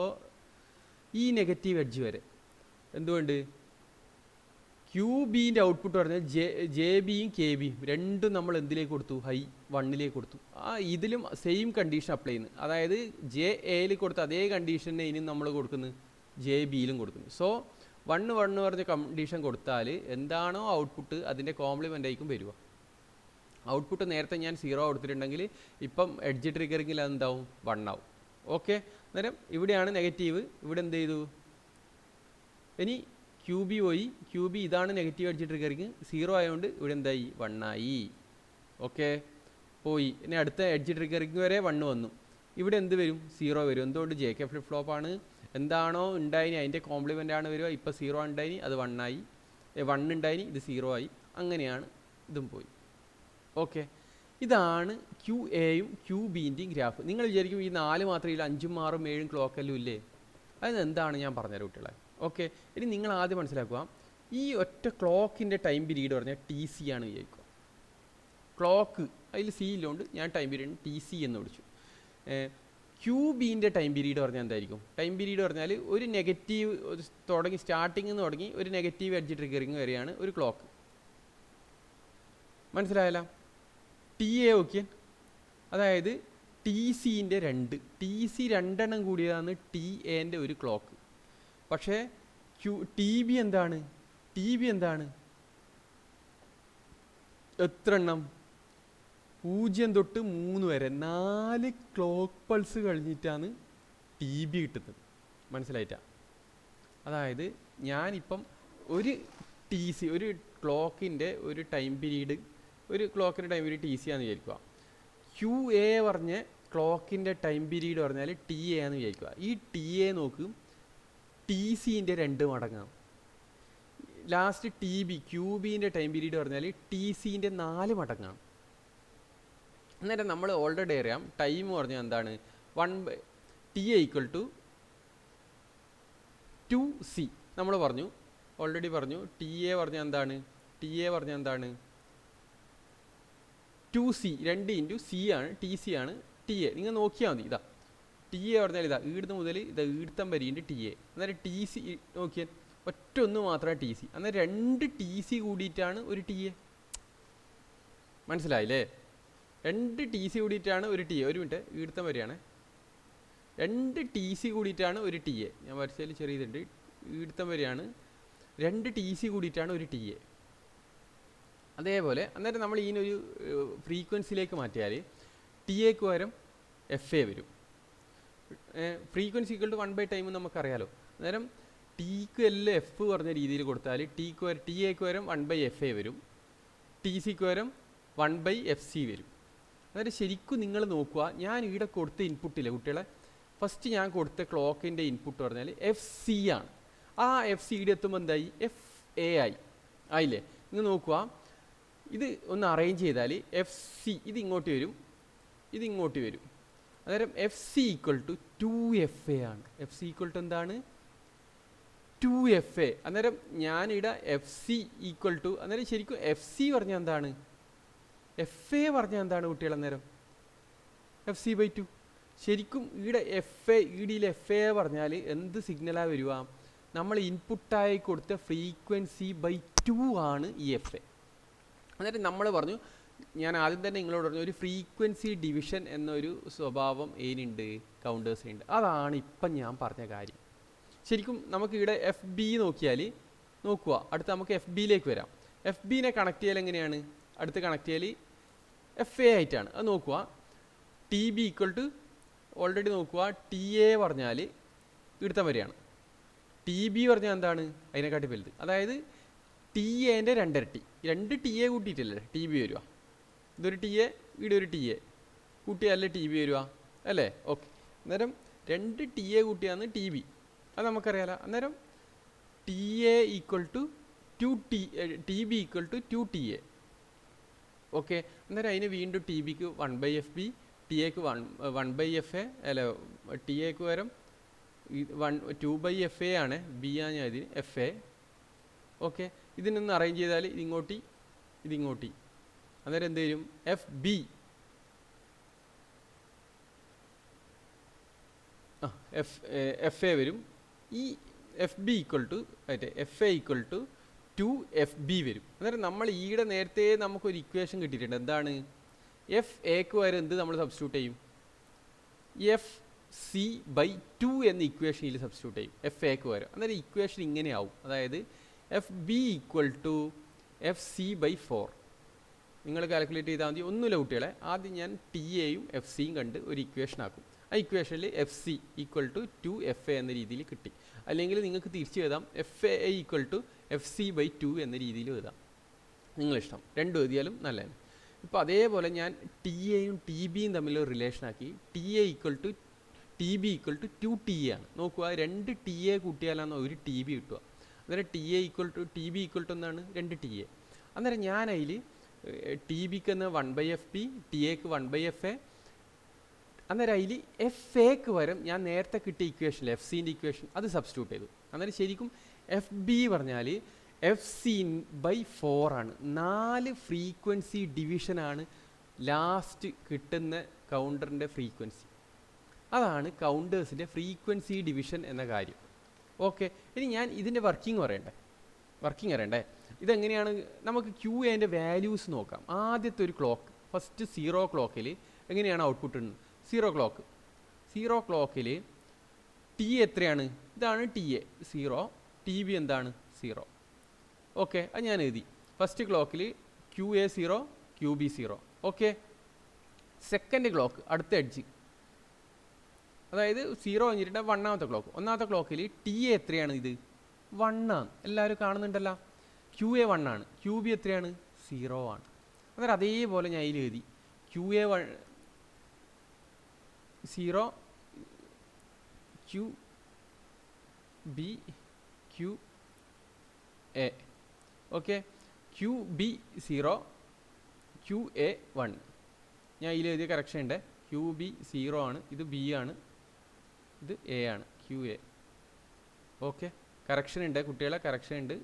ഈ നെഗറ്റീവ് എഡ്ജ് വരെ. എന്തുകൊണ്ട്? ക്യൂ ബീൻ്റെ ഔട്ട്പുട്ട് പറഞ്ഞാൽ ജെ ബിയും കെ ബിയും രണ്ടും നമ്മൾ എന്തിലേക്ക് കൊടുത്തു? ഹൈ 1ലേക്ക് കൊടുത്തു. ഇതിലും സെയിം കണ്ടീഷൻ അപ്ലൈ ചെയ്യുന്നു. അതായത് ജെ എയിൽ കൊടുത്ത അതേ കണ്ടീഷനെ ഇനി നമ്മൾ കൊടുക്കുന്നു ജെ ബിയിലും കൊടുക്കുന്നു. സോ 1 പറഞ്ഞ കണ്ടീഷൻ കൊടുത്താൽ എന്താണോ ഔട്ട്പുട്ട് അതിൻ്റെ കോംപ്ലിമെൻ്റ് ആയിരിക്കും വരിക. ഔട്ട്പുട്ട് നേരത്തെ ഞാൻ 0 കൊടുത്തിട്ടുണ്ടെങ്കിൽ ഇപ്പം എഡ്ജ് ട്രിഗറിങ്ങിൽ അതെന്താവും 1 ആവും. ഓക്കെ, അന്നേരം ഇവിടെയാണ് നെഗറ്റീവ്. ഇവിടെ എന്ത് ചെയ്തു? ഇനി ക്യൂ ബി പോയി. ക്യൂ ബി ഇതാണ് നെഗറ്റീവ് എഡ്ജ് ട്രിഗറിങ്. 0 ആയതുകൊണ്ട് ഇവിടെ എന്തായി? 1 ആയി. ഓക്കെ, പോയി. ഇനി അടുത്ത എഡ്ജ് ട്രിഗറിങ് വരെ 1 വന്നു. ഇവിടെ എന്ത് വരും? 0 വരും. എന്തുകൊണ്ട്? ജെ കെ ഫ്ലിപ്പ് ഫ്ലോപ്പാണ്. എന്താണോ ഉണ്ടായിനി അതിൻ്റെ കോംപ്ലിമെൻ്റ് ആണ് വരിക. ഇപ്പോൾ 0 ഉണ്ടായിനി, അത് 1 ആയി. 1 ഉണ്ടായിനി, ഇത് 0 ആയി. അങ്ങനെയാണ് ഇതും പോയി. ഓക്കെ, ഇതാണ് ക്യൂ എയും ക്യൂ ബിൻ്റെയും ഗ്രാഫ്. നിങ്ങൾ വിചാരിക്കും ഈ 4 മാത്രമേ ഇല്ല, 5ഉം 6ഉം 7ഉം ക്ലോക്കെല്ലാം ഇല്ലേ? അതെന്താണ് ഞാൻ പറഞ്ഞുതരാം കുട്ടികളെ. ഓക്കെ, ഇനി നിങ്ങൾ ആദ്യം മനസ്സിലാക്കുക, ഈ ഒറ്റ ക്ലോക്കിൻ്റെ ടൈം പീരീഡ് പറഞ്ഞാൽ ടി സി ആണ് വിചാരിക്കുക. ക്ലോക്ക് അതിൽ സി ഇല്ലോണ്ട് ഞാൻ ടൈം പീരീഡ് ടി സി എന്ന് വിളിച്ചു. ക്യൂ ബിൻ്റെ ടൈം പീരീഡ് പറഞ്ഞാൽ എന്തായിരിക്കും? ടൈം പീരീഡ് പറഞ്ഞാൽ ഒരു നെഗറ്റീവ് തുടങ്ങി, സ്റ്റാർട്ടിങ് നിന്ന് തുടങ്ങി ഒരു നെഗറ്റീവ് എഡ്ജ് ട്രിഗറിങ് വരെയാണ് ഒരു ക്ലോക്ക്. മനസ്സിലായല്ലോ? ടി എ ഓക്കെ, അതായത് ടി സിൻ്റെ 2, ടി സി 2 എണ്ണം കൂടിയതാണ് ടി എൻ്റെ ഒരു ക്ലോക്ക്. പക്ഷേ ടി ബി എന്താണ്? എത്ര എണ്ണം? 0 തൊട്ട് 3 വരെ 4 ക്ലോക്ക് പൾസ് കഴിഞ്ഞിട്ടാണ് ടി ബി കിട്ടുന്നത്. മനസ്സിലായിട്ടാ? അതായത് ഞാനിപ്പം ഒരു ടി സി, ഒരു ക്ലോക്കിൻ്റെ ഒരു ടൈം പീരീഡ്, ഒരു ക്ലോക്കിൻ്റെ ടൈം പീരീഡ് ടി സി ആണെന്ന് വിചാരിക്കുക. ക്യൂ എ പറഞ്ഞ ക്ലോക്കിൻ്റെ ടൈം പീരീഡ് പറഞ്ഞാൽ ടി എ ആണെന്ന് വിചാരിക്കുക. ഈ ടി എ നോക്കും ടി സിൻ്റെ 2 മടങ്ങാണ്. ലാസ്റ്റ് ടി ബി, ക്യൂ ബിൻ്റെ ടൈം പീരീഡ് പറഞ്ഞാൽ ടി സിൻ്റെ 4 മടങ്ങാണ്. അന്നേരം നമ്മൾ ഓൾറെഡി അറിയാം ടൈം പറഞ്ഞാൽ എന്താണ്? T A equal to 2c. നമ്മൾ ഓൾറെഡി പറഞ്ഞു ടി എ പറഞ്ഞാൽ എന്താണ്? 2c, 2 ഇൻറ്റു സി ആണ്, ടി സി ആണ് ടി എ. നിങ്ങൾ നോക്കിയാൽ മതി. ഇതാ ടി എ പറഞ്ഞാൽ ഇതാ ഈടുന്ന് മുതൽ ഇത് ഈടുത്തം വരെയുണ്ട് ടി എ. അന്നേരം ടി സി നോക്കിയാൽ ഒറ്റൊന്ന് മാത്രമാണ് ടി സി. അന്നേരം 2 ടി സി കൂടിയിട്ടാണ് ഒരു ടി എ. മനസ്സിലായില്ലേ? 2 ടി സി കൂടിയിട്ടാണ് ഒരു ടി എ. ഒരു മിനിറ്റ്, ഈടുത്തം വരെയാണ്. 2 ടി സി കൂടിയിട്ടാണ് ഒരു ടി എ. ഞാൻ വരച്ചതിൽ ചെറിയതുണ്ട്. ഈടുത്തം വരെയാണ് 2 ടി സി കൂടിയിട്ടാണ് ഒരു ടി എ. അതേപോലെ അന്നേരം നമ്മൾ ഇതിനൊരു ഫ്രീക്വൻസിയിലേക്ക് മാറ്റിയാൽ ടി എക്ക് പകരം എഫ് എ വരും. ഫ്രീക്വൻസി ഈക്വൽ ടു 1/ടൈം നമുക്കറിയാലോ. അന്നേരം ടിക്ക് എല്ലാം എഫ് പറഞ്ഞ രീതിയിൽ കൊടുത്താൽ ടി എക്ക് പകരം 1/FA വരും, ടി സിക്ക് പകരം 1/FC വരും. അന്നേരം ശരിക്കും നിങ്ങൾ നോക്കുക, ഞാൻ ഇവിടെ കൊടുത്ത ഇൻപുട്ടില്ലേ കുട്ടികളെ, ഫസ്റ്റ് ഞാൻ കൊടുത്ത ക്ലോക്കിൻ്റെ ഇൻപുട്ട് പറഞ്ഞാൽ FC ആണ്. ആ FC ഇവിടെ എത്തുമ്പോൾ എന്തായി? FA ആയില്ലേ? നിങ്ങൾ നോക്കുക, ഇത് ഒന്ന് അറേഞ്ച് ചെയ്താൽ FC ഇത് ഇങ്ങോട്ട് വരും, ഇത് ഇങ്ങോട്ട് വരും. അന്നേരം FC ഈക്വൽ ടു 2FA ആണ്. FC ഈക്വൽ ടു എന്താണ്? 2FA. അന്നേരം ഞാനിവിടെ FC ഈക്വൽ ടു, അന്നേരം ശരിക്കും FC പറഞ്ഞാൽ എന്താണ്? FA പറഞ്ഞാൽ എന്താണ് കുട്ടികൾ? അന്നേരം FC/2. ശരിക്കും ഇവിടെ ഇടിയിൽ FA പറഞ്ഞാൽ എന്ത് സിഗ്നലാണ് വരിക? നമ്മൾ ഇൻപുട്ടായി കൊടുത്ത ഫ്രീക്വൻസി/2 ആണ് ഈ FA. അന്നേരം നമ്മൾ പറഞ്ഞു ഞാൻ ആദ്യം തന്നെ നിങ്ങളോട് പറഞ്ഞു ഒരു ഫ്രീക്വൻസി ഡിവിഷൻ എന്നൊരു സ്വഭാവം ഏനുണ്ട് കൗണ്ടേഴ്സിനുണ്ട്. അതാണ് ഇപ്പം ഞാൻ പറഞ്ഞ കാര്യം. ശരിക്കും നമുക്ക് ഇവിടെ എഫ് ബി നോക്കിയാൽ നോക്കുക, അടുത്ത് നമുക്ക് എഫ് ബിയിലേക്ക് വരാം. എഫ് ബിനെ കണക്ട് ചെയ്യൽ എങ്ങനെയാണ്? അടുത്ത് കണക്ട് ചെയ്യൽ എഫ് എ ആയിട്ടാണ്. അത് നോക്കുക, T B equal to already നോക്കുക, ടി എ പറഞ്ഞാൽ ഇവിടുത്തെ വരെയാണ്. ടി ബി പറഞ്ഞാൽ എന്താണ്? അതിനെക്കാട്ടി വലുത്. അതായത് ടി എൻ്റെ രണ്ടിരട്ടി, രണ്ട് ടി എ കൂട്ടിയിട്ടല്ലേ ടി ബി വരിക. ഇതൊരു ടി എ, ഇവിടെ ഒരു ടി എ കൂട്ടിയല്ലേ ടി ബി വരിക അല്ലേ? ഓക്കെ, അന്നേരം രണ്ട് ടി എ കൂട്ടിയാണ് ടി ബി, അത് നമുക്കറിയാലോ. അന്നേരം T A equal to T B equal to 2TA. Okay, അന്നേരം അതിന് വീണ്ടും ടി ബിക്ക് 1/FB, ടി എക്ക് 1/FA, അല്ല ടി എക്ക് പകരം 2/FA ആണ്, ബി ആണ് ഞാൻ ഇതിന് FA. ഓക്കെ, ഇതിനൊന്ന് അറേഞ്ച് ചെയ്താൽ ഇതിങ്ങോട്ടി ഇതിങ്ങോട്ടി, അന്നേരം എന്ത് വരും? FA വരും. ഈ FB equal to FA equal to 2FB വരും. അന്നേരം നമ്മൾ ഈടെ നേരത്തെ നമുക്കൊരു ഇക്വേഷൻ കിട്ടിയിട്ടുണ്ട്. എന്താണ്? FAക്ക് വരെ എന്ത് നമ്മൾ സബ്സ്റ്റിറ്റ്യൂട്ട് ചെയ്യും? FC/2 എന്ന ഇക്വേഷനിൽ സബ്സ്റ്റിറ്റ്യൂട്ട് ചെയ്യും FAക്ക് വരെ. അന്നേരം ഇക്വേഷൻ ഇങ്ങനെയാവും. അതായത് FB ഈക്വൽ ടു FC/4. നിങ്ങൾ കാൽക്കുലേറ്റ് ചെയ്താൽ മതി, ഒന്നുമില്ല കുട്ടികളെ. ആദ്യം ഞാൻ ടി എയും എഫ് സിയും കണ്ട് ഒരു ഇക്വേഷൻ ആക്കും. ആ ഇക്വേഷനിൽ FC ഈക്വൽ ടു 2FA എന്ന രീതിയിൽ കിട്ടി. അല്ലെങ്കിൽ നിങ്ങൾക്ക് തിരിച്ച് എഴുതാം FA ഈക്വൽ ടു FC/2 എന്ന രീതിയിൽ എഴുതാം, നിങ്ങളിഷ്ടം. രണ്ടും എഴുതിയാലും നല്ലതാണ്. ഇപ്പോൾ അതേപോലെ ഞാൻ ടി എയും ടി ബിയും തമ്മിൽ റിലേഷനാക്കി. T A equal to T B equal to 2TA ആണ്. നോക്കുക, രണ്ട് ടി എ കൂട്ടിയാലാണ് ഒരു ടി ബി കിട്ടുക. അന്നേരം T A equal to T B equal to എന്താണ്? 2TA. അന്നേരം ഞാൻ അതിൽ ടി ബിക്ക് എന്ന് 1/FB, ടി എക്ക് 1/FA. അന്നേരം അതിൽ FAക്ക് വരും ഞാൻ നേരത്തെ കിട്ടിയ ഇക്വേഷനിൽ FCൻ്റെ ഇക്വേഷൻ അത് സബ്സ്റ്റിറ്റ്യൂട്ട് ചെയ്തു. അന്നേരം ശരിക്കും FB പറഞ്ഞാൽ FC/4 ആണ്. 4 ഫ്രീക്വൻസി ഡിവിഷനാണ് ലാസ്റ്റ് കിട്ടുന്ന കൗണ്ടറിൻ്റെ ഫ്രീക്വൻസി. അതാണ് കൗണ്ടേഴ്സിൻ്റെ ഫ്രീക്വൻസി ഡിവിഷൻ എന്ന കാര്യം. ഓക്കെ, ഇനി ഞാൻ ഇതിൻ്റെ വർക്കിംഗ് അറിയണ്ടേ? ഇതെങ്ങനെയാണ്? നമുക്ക് QAൻ്റെ വാല്യൂസ് നോക്കാം. ആദ്യത്തെ ഒരു ക്ലോക്ക്, ഫസ്റ്റ് 0 ക്ലോക്കിൽ എങ്ങനെയാണ് ഔട്ട്പുട്ട് ഉള്ളത്? 0 ക്ലോക്കിൽ ടി എത്രയാണ്? ഇതാണ് TA 0, ടി ബി എന്താണ്? 0. ഓക്കെ, അത് ഞാൻ എഴുതി. ഫസ്റ്റ് ക്ലോക്കിൽ QA 0, QB 0. Okay, second clock അടുത്ത എഡ്ജ്, അതായത് 0 കഴിഞ്ഞിട്ട് 1ാമത്തെ ക്ലോക്ക്. 1ാമത്തെ ക്ലോക്കിൽ TA എത്രയാണ്? ഇത് 1 ആണ്. എല്ലാവരും കാണുന്നുണ്ടല്ലോ. QA 1 ആണ്, QB എത്രയാണ്? 0 ആണ്. അന്നേരം അതേപോലെ ഞാൻ അതിൽ എഴുതി QA 0, QB, QA. Okay, QB 0, QA 1. ഞാൻ ഇതിൽ എഴുതിയ കറക്ഷൻ ഉണ്ട്. QB 0 ആണ്, ഇത് B ആണ്, ഇത് A ആണ്, QA. ഓക്കെ, കറക്ഷൻ ഉണ്ട് കുട്ടികളെ, കറക്ഷൻ ഉണ്ട്.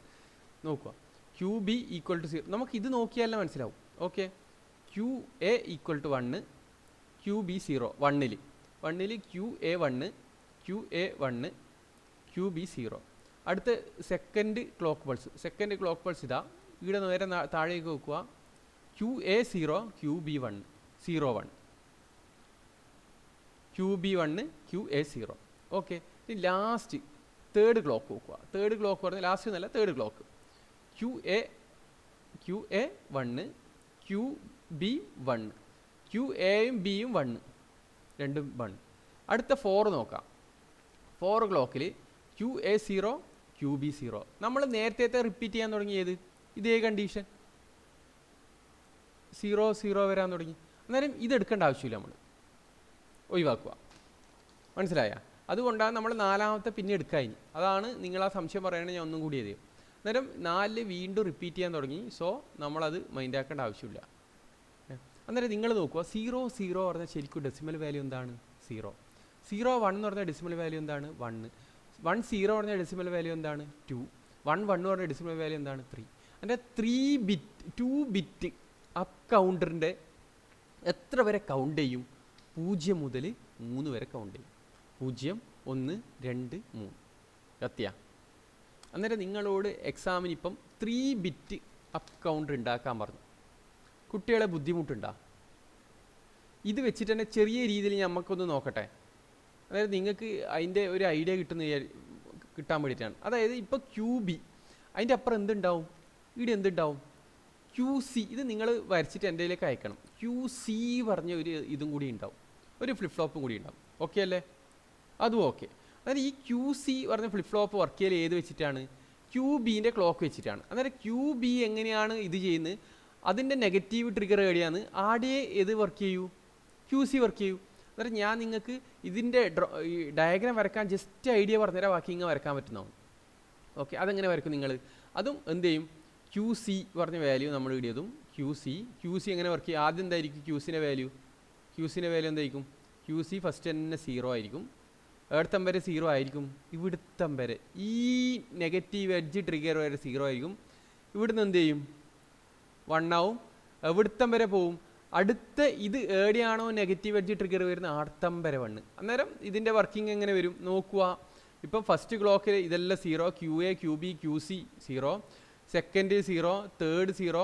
നോക്കുക, QB ഈക്വൽ ടു 0. നമുക്ക് ഇത് നോക്കിയാലേ മനസ്സിലാവും. Okay, QA equal to 1, QB 0. 1ൽ QA 1, QA 1, QB 0. അടുത്ത സെക്കൻഡ് ക്ലോക്ക് പൾസ് ഇതാ, ഇവിടെ നേരെ താഴേക്ക് നോക്കുക. QA 0, QB 1, 0 1, QB 1, QA 0. Okay, ഇനി ലാസ്റ്റ് തേർഡ് ക്ലോക്ക് നോക്കുക. തേർഡ് ക്ലോക്ക് പറഞ്ഞാൽ ലാസ്റ്റ് എന്നല്ല, തേർഡ് ക്ലോക്ക് QA 1, QB 1, QAയും Bയും 1, രണ്ടും 1. അടുത്ത 4 നോക്കാം. 4 ക്ലോക്കിൽ QA 0, QB 0. നമ്മൾ നേരത്തെ റിപ്പീറ്റ് ചെയ്യാൻ തുടങ്ങിയത് ഇതേ കണ്ടീഷൻ, 0 0 വരാൻ തുടങ്ങി. അന്നേരം ഇതെടുക്കേണ്ട ആവശ്യമില്ല, നമ്മൾ ഒഴിവാക്കുക. മനസ്സിലായ? അതുകൊണ്ടാണ് നമ്മൾ 4ാമത്തെ പിന്നെ എടുക്കാനി. അതാണ് നിങ്ങൾ ആ സംശയം പറയുകയാണെങ്കിൽ ഞാൻ ഒന്നും കൂടി എഴുതിയത്. അന്നേരം 4 വീണ്ടും റിപ്പീറ്റ് ചെയ്യാൻ തുടങ്ങി. സോ നമ്മളത് മൈൻഡ് ആക്കേണ്ട ആവശ്യമില്ല. അന്നേരം നിങ്ങൾ നോക്കുക, 0 0 പറഞ്ഞാൽ ശരിക്കും ഡെസിമൽ വാല്യൂ എന്താണ്? 0. 0 1 എന്ന് പറഞ്ഞാൽ ഡെസിമൽ വാല്യൂ എന്താണ്? 1. 1 0 പറഞ്ഞാൽ ഡെസിമൽ വാല്യൂ എന്താണ്? 2. 1 1 പറഞ്ഞാൽ ഡെസിമൽ വാല്യൂ എന്താണ്? 3. അതിൻ്റെ 2 ബിറ്റ് അപ്പ് കൗണ്ടറിൻ്റെ എത്ര വരെ കൗണ്ട് ചെയ്യും? 0 മുതൽ 3 വരെ കൗണ്ട് ചെയ്യും. 0 1 2 3. കത്തിയ? അന്നേരം നിങ്ങളോട് എക്സാമിന് ഇപ്പം 3 ബിറ്റ് അപ്പ് കൗണ്ടർ ഉണ്ടാക്കാൻ പറഞ്ഞു. കുട്ടികളെ ബുദ്ധിമുട്ടുണ്ടോ? ഇത് വെച്ചിട്ട് തന്നെ ചെറിയ രീതിയിൽ നമുക്കൊന്ന് നോക്കട്ടെ. അതായത് നിങ്ങൾക്ക് അതിൻ്റെ ഒരു ഐഡിയ കിട്ടാൻ വേണ്ടിയിട്ടാണ്. അതായത് ഇപ്പോൾ QB, അതിൻ്റെ അപ്പുറം എന്തുണ്ടാവും? ഇവിടെ എന്തുണ്ടാവും? QC. ഇത് നിങ്ങൾ വരച്ചിട്ട് എൻ്റെ കയ്യിലേക്ക് അയക്കണം. QC പറഞ്ഞ ഒരു ഇതും കൂടി ഉണ്ടാവും, ഒരു ഫ്ലിപ്പ് ഫ്ലോപ്പും കൂടി ഉണ്ടാവും. ഓക്കെ അല്ലേ? അതും ഓക്കെ. അതായത് ഈ QC പറഞ്ഞ ഫ്ലിപ്പ് ഫ്ലോപ്പ് വർക്ക് ചെയ്യൽ ഏത് വെച്ചിട്ടാണ്? QBൻ്റെ ക്ലോക്ക് വെച്ചിട്ടാണ്. അന്നേരം QB എങ്ങനെയാണ് ഇത് ചെയ്യുന്നത്? അതിൻ്റെ നെഗറ്റീവ് ട്രിഗർ എവിടെയാണ്? ആടെ ഏത് വർക്ക് ചെയ്യൂ? QC വർക്ക് ചെയ്യൂ. അന്നേരം ഞാൻ നിങ്ങൾക്ക് ഇതിൻ്റെ ഡയഗ്രാം വരക്കാൻ ജസ്റ്റ് ഐഡിയ പറഞ്ഞുതരാം, ബാക്കി ഇങ്ങനെ വരക്കാൻ പറ്റുന്നതാണ്. ഓക്കെ, അതെങ്ങനെ വരക്കും നിങ്ങൾ? അതും എന്ത് ചെയ്യും? QC പറഞ്ഞ വാല്യൂ നമ്മൾ ഇടിയതും QC എങ്ങനെ വർക്ക് ചെയ്യും? ആദ്യം എന്തായിരിക്കും QCൻ്റെ വാല്യൂ എന്തായിരിക്കും? QC ഫസ്റ്റ് തന്നെ 0 ആയിരിക്കും. എവിടത്തം വരെ 0 ആയിരിക്കും? ഇവിടുത്തം വരെ, ഈ നെഗറ്റീവ് എഡ്ജ് ട്രിഗർ വരെ 0 ആയിരിക്കും. ഇവിടുന്ന് എന്ത് ചെയ്യും? 1 ആവും. എവിടുത്തം വരെ പോവും? അടുത്ത ഇത് എവിടെയാണോ നെഗറ്റീവ് എഡ്ജ് ട്രിഗർ വരുന്നത് അടുത്തം വരെ 1. അന്നേരം ഇതിൻ്റെ വർക്കിംഗ് എങ്ങനെ വരും നോക്കുക. ഇപ്പം ഫസ്റ്റ് ക്ലോക്കിൽ ഇതെല്ലാം 0, QA QB QC 0, second 0, third 0,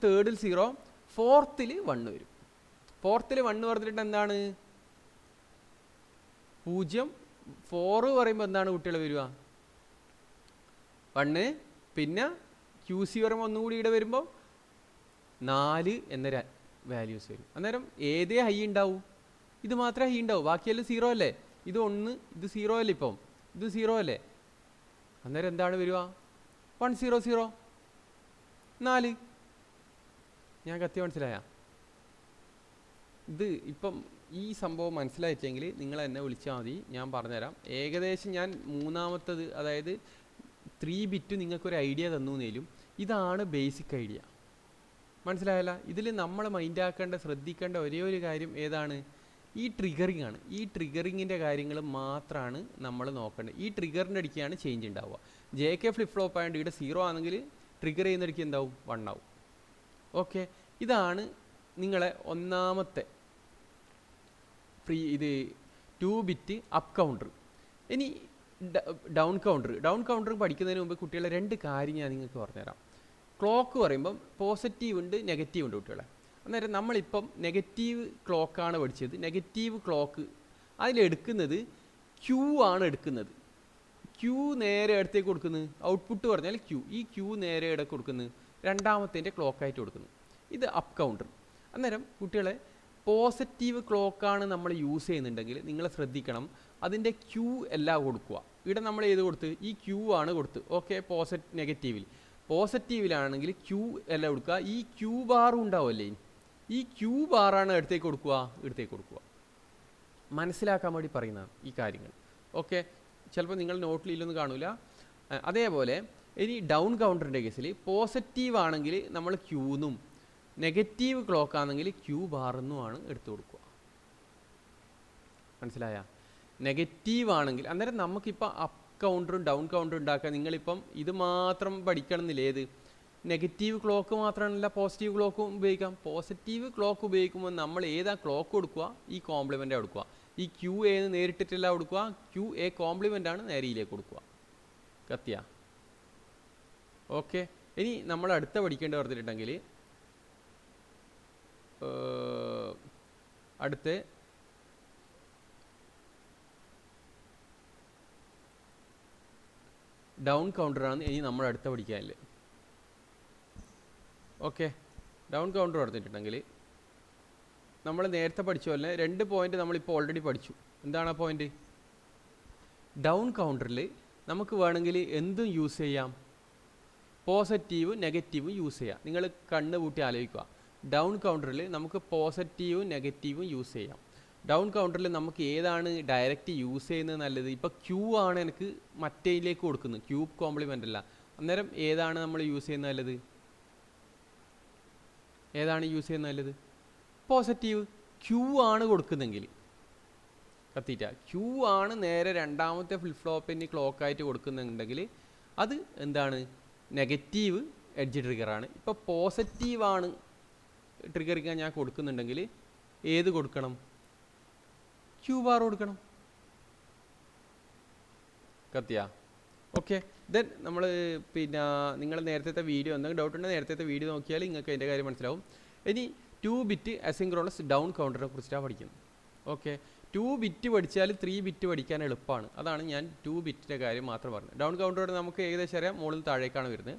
തേർഡിൽ 0, ഫോർത്തിൽ 1 വരും. ഫോർത്തിൽ 1 പറഞ്ഞിട്ട് എന്താണ്? 0. 4 പറയുമ്പോൾ എന്താണ് കുട്ടികൾ വരിക? 1. പിന്നെ QC പറയുമ്പോൾ ഒന്നുകൂടി ഇവിടെ വരുമ്പോൾ 4 എന്ന വാല്യൂസ് വരും. അന്നേരം ഏതേ ഹൈ ഉണ്ടാവും? ഇത് മാത്രമേ ഹൈ ഉണ്ടാവും, ബാക്കിയെല്ലാം 0 അല്ലേ? ഇത് 1, ഇത് 0 അല്ലേ? ഇപ്പം ഇത് 0 അല്ലേ? അന്നേരം എന്താണ് വരിക? 100 4. ഞാൻ കത്തി മനസ്സിലായ? ഇത് ഇപ്പം ഈ സംഭവം മനസ്സിലായിട്ടെങ്കിൽ നിങ്ങൾ എന്നെ വിളിച്ചാൽ മതി, ഞാൻ പറഞ്ഞുതരാം. ഏകദേശം ഞാൻ മൂന്നാമത്തത്, അതായത് 3 ബിറ്റ് നിങ്ങൾക്കൊരു ഐഡിയ തന്നേലും ഇതാണ് ബേസിക് ഐഡിയ. മനസ്സിലായല്ല? ഇതിൽ നമ്മൾ മൈൻഡാക്കേണ്ട, ശ്രദ്ധിക്കേണ്ട ഒരേ ഒരു കാര്യം ഏതാണ്? ഈ ട്രിഗറിങ് ആണ്. ഈ ട്രിഗറിങ്ങിൻ്റെ കാര്യങ്ങൾ മാത്രമാണ് നമ്മൾ നോക്കേണ്ടത്. ഈ ട്രിഗറിൻ്റെ അടിക്കാണ് ചേഞ്ച് ഉണ്ടാവുക. JK ഫ്ലിപ്പ് ഫ്ലോപ്പ് ആയതുകൊണ്ട് ഇവിടെ 0 ആണെങ്കിൽ ട്രിഗർ ചെയ്യുന്നടിക്ക് എന്താവും? 1 ആവും. ഓക്കെ, ഇതാണ് നിങ്ങളെ ഒന്നാമത്തെ ഇത് 2 ബിറ്റ് അപ്പ് കൗണ്ടർ. ഇനി ഡൗൺ കൗണ്ടർ പഠിക്കുന്നതിന് മുമ്പ് കുട്ടികളെ 2 കാര്യം ഞാൻ നിങ്ങൾക്ക് പറഞ്ഞുതരാം. ക്ലോക്ക് പറയുമ്പം പോസിറ്റീവ് ഉണ്ട്, നെഗറ്റീവ് ഉണ്ട് കുട്ടികളെ. അന്നേരം നമ്മളിപ്പം നെഗറ്റീവ് ക്ലോക്കാണ് പഠിച്ചത്. നെഗറ്റീവ് ക്ലോക്ക് അതിലെടുക്കുന്നത് Q ആണ് എടുക്കുന്നത്. Q നേരെ അടുത്തേക്ക് കൊടുക്കുന്നത്, ഔട്ട്പുട്ട് പറഞ്ഞാൽ Q. ഈ Q നേരെ ഇടയ്ക്ക് കൊടുക്കുന്നത് രണ്ടാമത്തേൻ്റെ ക്ലോക്കായിട്ട് കൊടുക്കുന്നത്. ഇത് അപ്പ് കൗണ്ടർ. അന്നേരം കുട്ടികളെ പോസിറ്റീവ് ക്ലോക്കാണ് നമ്മൾ യൂസ് ചെയ്യുന്നുണ്ടെങ്കിൽ നിങ്ങൾ ശ്രദ്ധിക്കണം, അതിൻ്റെ Q എല്ലാം കൊടുക്കുക. ഇവിടെ നമ്മൾ ഏത് കൊടുത്ത്? ഈ Q ആണ് കൊടുത്ത്. ഓക്കെ, പോസിറ്റീവിലാണെങ്കിൽ Q എല്ലാം കൊടുക്കുക. ഈ Q ബാറും ഉണ്ടാവുമല്ലേ, ഈ Q ബാറാണ് എടുത്തേക്ക് കൊടുക്കുക. മനസ്സിലാക്കാൻ വേണ്ടി പറയുന്ന ഈ കാര്യങ്ങൾ. ഓക്കെ, ചിലപ്പോൾ നിങ്ങൾ നോട്ടിൽ ഇല്ലൊന്നും കാണൂല. അതേപോലെ ഇനി ഡൗൺ കൗണ്ടറിൻ്റെ കേസിൽ പോസിറ്റീവ് ആണെങ്കിൽ നമ്മൾ Qന്നും, നെഗറ്റീവ് ക്ലോക്ക് ആണെങ്കിൽ Q ബാറെന്നുമാണ് എടുത്തു കൊടുക്കുക. മനസ്സിലായ? നെഗറ്റീവ് ആണെങ്കിൽ അന്നേരം നമുക്കിപ്പോൾ അപ്പ് കൗണ്ടറും ഡൗൺ കൗണ്ടറും ഉണ്ടാക്കാൻ നിങ്ങളിപ്പം ഇത് മാത്രം പഠിക്കണം എന്നില്ല. ഏത്? നെഗറ്റീവ് ക്ലോക്ക് മാത്രമല്ല, പോസിറ്റീവ് ക്ലോക്കും ഉപയോഗിക്കാം. പോസിറ്റീവ് ക്ലോക്ക് ഉപയോഗിക്കുമ്പോൾ നമ്മൾ ഏതാ ക്ലോക്ക് കൊടുക്കുക? ഈ കോംപ്ലിമെൻ്റ് കൊടുക്കുക. ഈ QA നേരിട്ടിട്ടല്ല കൊടുക്കുക, QA കോംപ്ലിമെൻ്റ് ആണ് നേരെയിലേക്ക് കൊടുക്കുക. കത്തിയ? ഓക്കെ, ഇനി നമ്മൾ അടുത്ത പഠിക്കേണ്ടി പറഞ്ഞിട്ടുണ്ടെങ്കിൽ അടുത്ത ഡൗൺ കൗണ്ടറാണ് ഇനി നമ്മൾ അടുത്ത പഠിക്കാനില്ല. ഓക്കെ, ഡൗൺ കൗണ്ടർ പറഞ്ഞിട്ടുണ്ടെങ്കിൽ നമ്മൾ നേരത്തെ പഠിച്ച പോലെ 2 പോയിന്റ് നമ്മളിപ്പോൾ ഓൾറെഡി പഠിച്ചു. എന്താണ് ആ പോയിന്റ്? ഡൗൺ കൗണ്ടറിൽ നമുക്ക് വേണമെങ്കിൽ എന്തും യൂസ് ചെയ്യാം, പോസിറ്റീവും നെഗറ്റീവും യൂസ് ചെയ്യാം. നിങ്ങൾ കണ്ണ് പൂട്ടി ആലോചിക്കുക. ഡൗൺ കൗണ്ടറിൽ നമുക്ക് പോസിറ്റീവും നെഗറ്റീവും യൂസ് ചെയ്യാം. ഡൗൺ കൗണ്ടറിൽ നമുക്ക് ഏതാണ് ഡയറക്റ്റ് യൂസ് ചെയ്യുന്നത് നല്ലത്? ഇപ്പോൾ Q ആണ് എനിക്ക് മറ്റേതിലേക്ക് കൊടുക്കുന്നത്, Q കോംപ്ലിമെൻ്റ് അല്ല. അന്നേരം ഏതാണ് നമ്മൾ യൂസ് ചെയ്യുന്നത് നല്ലത്? പോസിറ്റീവ്. Q ആണ് കൊടുക്കുന്നെങ്കിൽ കത്തിയിട്ട Q ആണ് നേരെ രണ്ടാമത്തെ ഫ്ലിപ്പ് ഫ്ലോപ്പിന് ക്ലോക്കായിട്ട് കൊടുക്കുന്നുണ്ടെങ്കിൽ അത് എന്താണ്? നെഗറ്റീവ് എഡ്ജ് ട്രിഗറാണ്. ഇപ്പോൾ പോസിറ്റീവാണ് ട്രിഗറിക്കാൻ ഞാൻ കൊടുക്കുന്നുണ്ടെങ്കിൽ ഏത് കൊടുക്കണം? Q ബാർ കൊടുക്കണം. കത്തിയ? ഓക്കെ, ദെൻ നമ്മൾ പിന്നെ നിങ്ങൾ നേരത്തെ വീഡിയോ എന്തെങ്കിലും ഡൗട്ട് ഉണ്ടെങ്കിൽ നേരത്തെ വീഡിയോ നോക്കിയാൽ നിങ്ങൾക്ക് അതിൻ്റെ കാര്യം മനസ്സിലാവും. ഇനി 2 ബിറ്റ് അസിൻക്രോണസ് ഡൗൺ കൗണ്ടറിനെ കുറിച്ചിട്ടാണ് പഠിക്കുന്നത്. ഓക്കെ, 2 ബിറ്റ് പഠിച്ചാൽ 3 ബിറ്റ് പഠിക്കാൻ എളുപ്പമാണ്. അതാണ് ഞാൻ 2 ബിറ്റിൻ്റെ കാര്യം മാത്രം പറഞ്ഞത്. ഡൗൺ കൗണ്ടറോട് നമുക്ക് ഏകദേശം അറിയാം, മുകളിൽ താഴേക്കാണ് വരുന്നത്.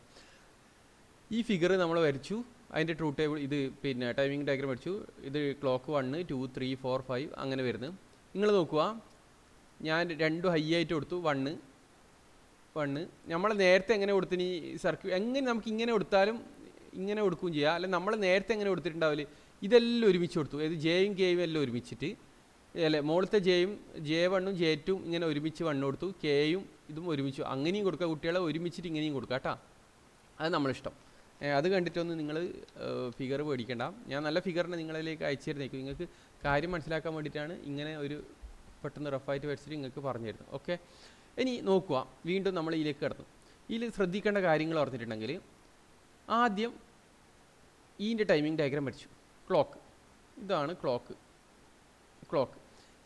ഈ ഫിഗർ നമ്മൾ വരച്ചു, അതിൻ്റെ ട്രൂത്ത് ടേബിൾ ഇത് പിന്നെ ടൈമിംഗ് ഡയഗ്രാം വരച്ചു. ഇത് ക്ലോക്ക് 1 2 3 4 5 അങ്ങനെ വരുന്നത്. നിങ്ങൾ നോക്കുക, ഞാൻ 2 ഹൈ ആയിട്ട് കൊടുത്തു. 1 നമ്മൾ നേരത്തെ എങ്ങനെ കൊടുത്തിന് സർക്യൂട്ട് എങ്ങനെ നമുക്ക് ഇങ്ങനെ കൊടുത്താലും ഇങ്ങനെ കൊടുക്കുകയും ചെയ്യാം. അല്ലെങ്കിൽ നമ്മൾ നേരത്തെ എങ്ങനെ കൊടുത്തിട്ടുണ്ടാവില്ല, ഇതെല്ലാം ഒരുമിച്ച് കൊടുത്തു. ഇത് ജെയും കെയും എല്ലാം ഒരുമിച്ചിട്ട് അല്ലേ, മുകളിലത്തെ J1 J2 ഇങ്ങനെ ഒരുമിച്ച് 1 കൊടുത്തു, കെയും ഇതും ഒരുമിച്ച് അങ്ങനെയും കൊടുക്കുക. കുട്ടികളെ ഒരുമിച്ചിട്ട് ഇങ്ങനെയും കൊടുക്കുക കേട്ടോ, അത് നമ്മളിഷ്ടം. അത് കണ്ടിട്ടൊന്നും നിങ്ങൾ ഫിഗർ പേടിക്കണ്ട. ഞാൻ നല്ല ഫിഗറിനെ നിങ്ങളിലേക്ക് അയച്ചു തരുന്നേക്കും. നിങ്ങൾക്ക് കാര്യം മനസ്സിലാക്കാൻ വേണ്ടിയിട്ടാണ് ഇങ്ങനെ ഒരു പെട്ടെന്ന് റഫായിട്ട് വരച്ചിട്ട് നിങ്ങൾക്ക് പറഞ്ഞു തരുന്നത്. ഓക്കെ, ഇനി നോക്കുക, വീണ്ടും നമ്മൾ ഇതിലേക്ക് കിടന്നു. ഇതിൽ ശ്രദ്ധിക്കേണ്ട കാര്യങ്ങൾ പറഞ്ഞിട്ടുണ്ടെങ്കിൽ, ആദ്യം ഇതിൻ്റെ ടൈമിംഗ് ഡയഗ്രാം വരച്ചു. ക്ലോക്ക്, ഇതാണ് ക്ലോക്ക്.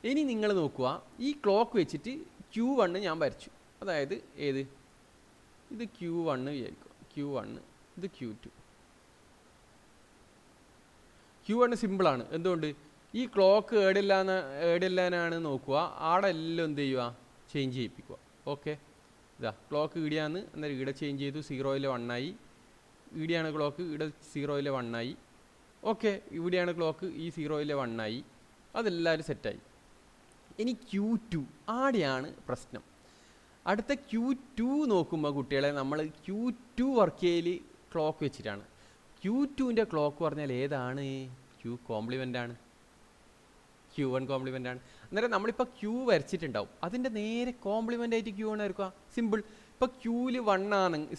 ഇനി നിങ്ങൾ നോക്കുക, ഈ ക്ലോക്ക് വെച്ചിട്ട് Q1 ഞാൻ വരച്ചു. അതായത് ഏത്, ഇത് Q1 വിചാരിക്കും, Q1 ഇത് Q2. Q1 സിമ്പിളാണ്. എന്തുകൊണ്ട്, ഈ ക്ലോക്ക് ഏടെല്ലാനാണ് നോക്കുക, ആടെ എല്ലാം എന്ത് ചെയ്യുക, ചേഞ്ച് ചെയ്യിപ്പിക്കുക. ഓക്കെ, ഇതാ ക്ലോക്ക് ഈടെയാണ്, അന്നേരം ഈടെ ചേഞ്ച് ചെയ്തു, 0ൽ 1 ആയി. ഈടെയാണ് ക്ലോക്ക്, ഈടെ 0ൽ 1 ആയി. ഓക്കെ, ഇവിടെയാണ് ക്ലോക്ക്, ഈ 0ൽ 1 ആയി. അതെല്ലാവരും സെറ്റായി. ഇനി Q2 ആടെയാണ് പ്രശ്നം. അടുത്ത Q2 നോക്കുമ്പോൾ കുട്ടികളെ, നമ്മൾ Q2 വർക്ക് ചെയ്യൽ ക്ലോക്ക് വെച്ചിട്ടാണ്. Q2ൻ്റെ ക്ലോക്ക് പറഞ്ഞാൽ ഏതാണ്, Q കോംപ്ലിമെൻ്റ് ആണ്, Q1 കോംപ്ലിമെൻ്റ് ആണ്. അന്നേരം നമ്മളിപ്പോൾ Q വരച്ചിട്ടുണ്ടാവും, അതിൻ്റെ നേരെ കോംപ്ലിമെൻ്റ് ആയിട്ട് Q1 ആയിരിക്കുക. സിമ്പിൾ. ഇപ്പോൾ Qയിൽ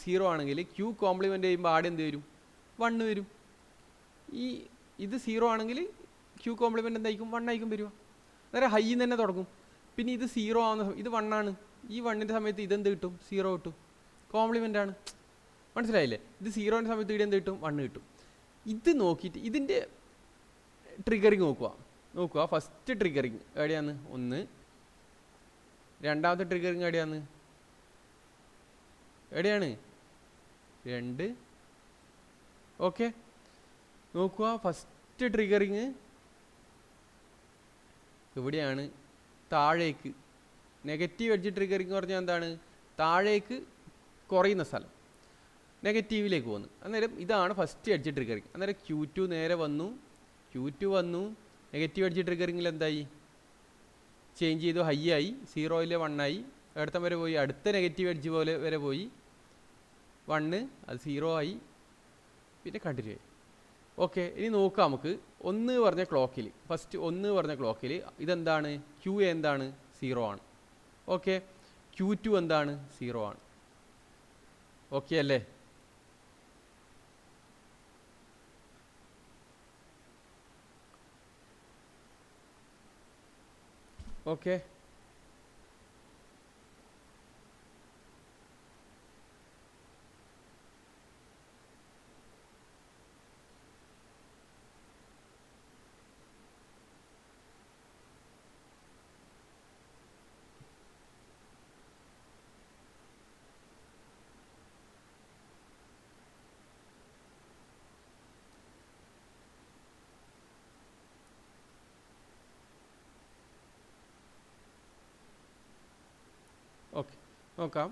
0 ആണെങ്കിൽ Q കോംപ്ലിമെൻ്റ് ചെയ്യുമ്പോൾ ആടെ എന്ത് വരും, 1 വരും. ഇത് 0 ആണെങ്കിൽ Q കോംപ്ലിമെൻ്റ് എന്തായിരിക്കും, 1 ആയിരിക്കും വരിക. അന്നേരം ഹൈയിൽ തന്നെ തുടങ്ങും. പിന്നെ ഇത് 0 ആവുന്ന, ഇത് 1 ആണ്. ഈ 1ൻ്റെ സമയത്ത് ഇതെന്ത് കിട്ടും, 0 കിട്ടും, കോംപ്ലിമെൻ്റ് ആണ്. മനസ്സിലായില്ലേ? ഇത് 0ൻ്റെ സമയത്ത് ഇവിടെ എന്ത് കിട്ടും, 1 കിട്ടും. ഇത് നോക്കിയിട്ട് ഇതിൻ്റെ ട്രിഗറിങ് നോക്കുക. ഫസ്റ്റ് ട്രിഗറിങ് എവിടെയാണ്, 1. രണ്ടാമത്തെ ട്രിഗറിങ് എവിടെയാണ്, 2. ഓക്കെ, നോക്കുക, ഫസ്റ്റ് ട്രിഗറിങ് എവിടെയാണ്, താഴേക്ക്. നെഗറ്റീവ് എഡ്ജ് ട്രിഗറിങ് പറഞ്ഞാൽ എന്താണ്, താഴേക്ക് കുറയുന്ന സ്ഥലം, നെഗറ്റീവിലേക്ക് പോകുന്നു. അന്നേരം ഇതാണ് ഫസ്റ്റ് എഡ്ജ് ട്രിഗറിങ്. അന്നേരം Q2 നേരെ വന്നു, നെഗറ്റീവ് എഡ്ജ് ട്രിഗറിങ്ങിൽ എന്തായി, ചേഞ്ച് ചെയ്തു, ഹൈ ആയി, 0ൽ 1 ആയി. അടുത്ത വരെ പോയി, അടുത്ത നെഗറ്റീവ് എഡ്ജ് പോലെ വരെ പോയി, 1 അത് 0 ആയി, പിന്നെ കണ്ടിന്യൂ ആയി. ഓക്കെ, ഇനി നോക്കാം നമുക്ക്. 1 പറഞ്ഞ ക്ലോക്കിൽ, ഫസ്റ്റ് 1 പറഞ്ഞ ക്ലോക്കിൽ ഇതെന്താണ്, Q എന്താണ്, 0 ആണ്. ഓക്കെ, Q2 എന്താണ്, 0 ആണ്. ഓക്കെ അല്ലേ? ഓക്കെ, നോക്കാം.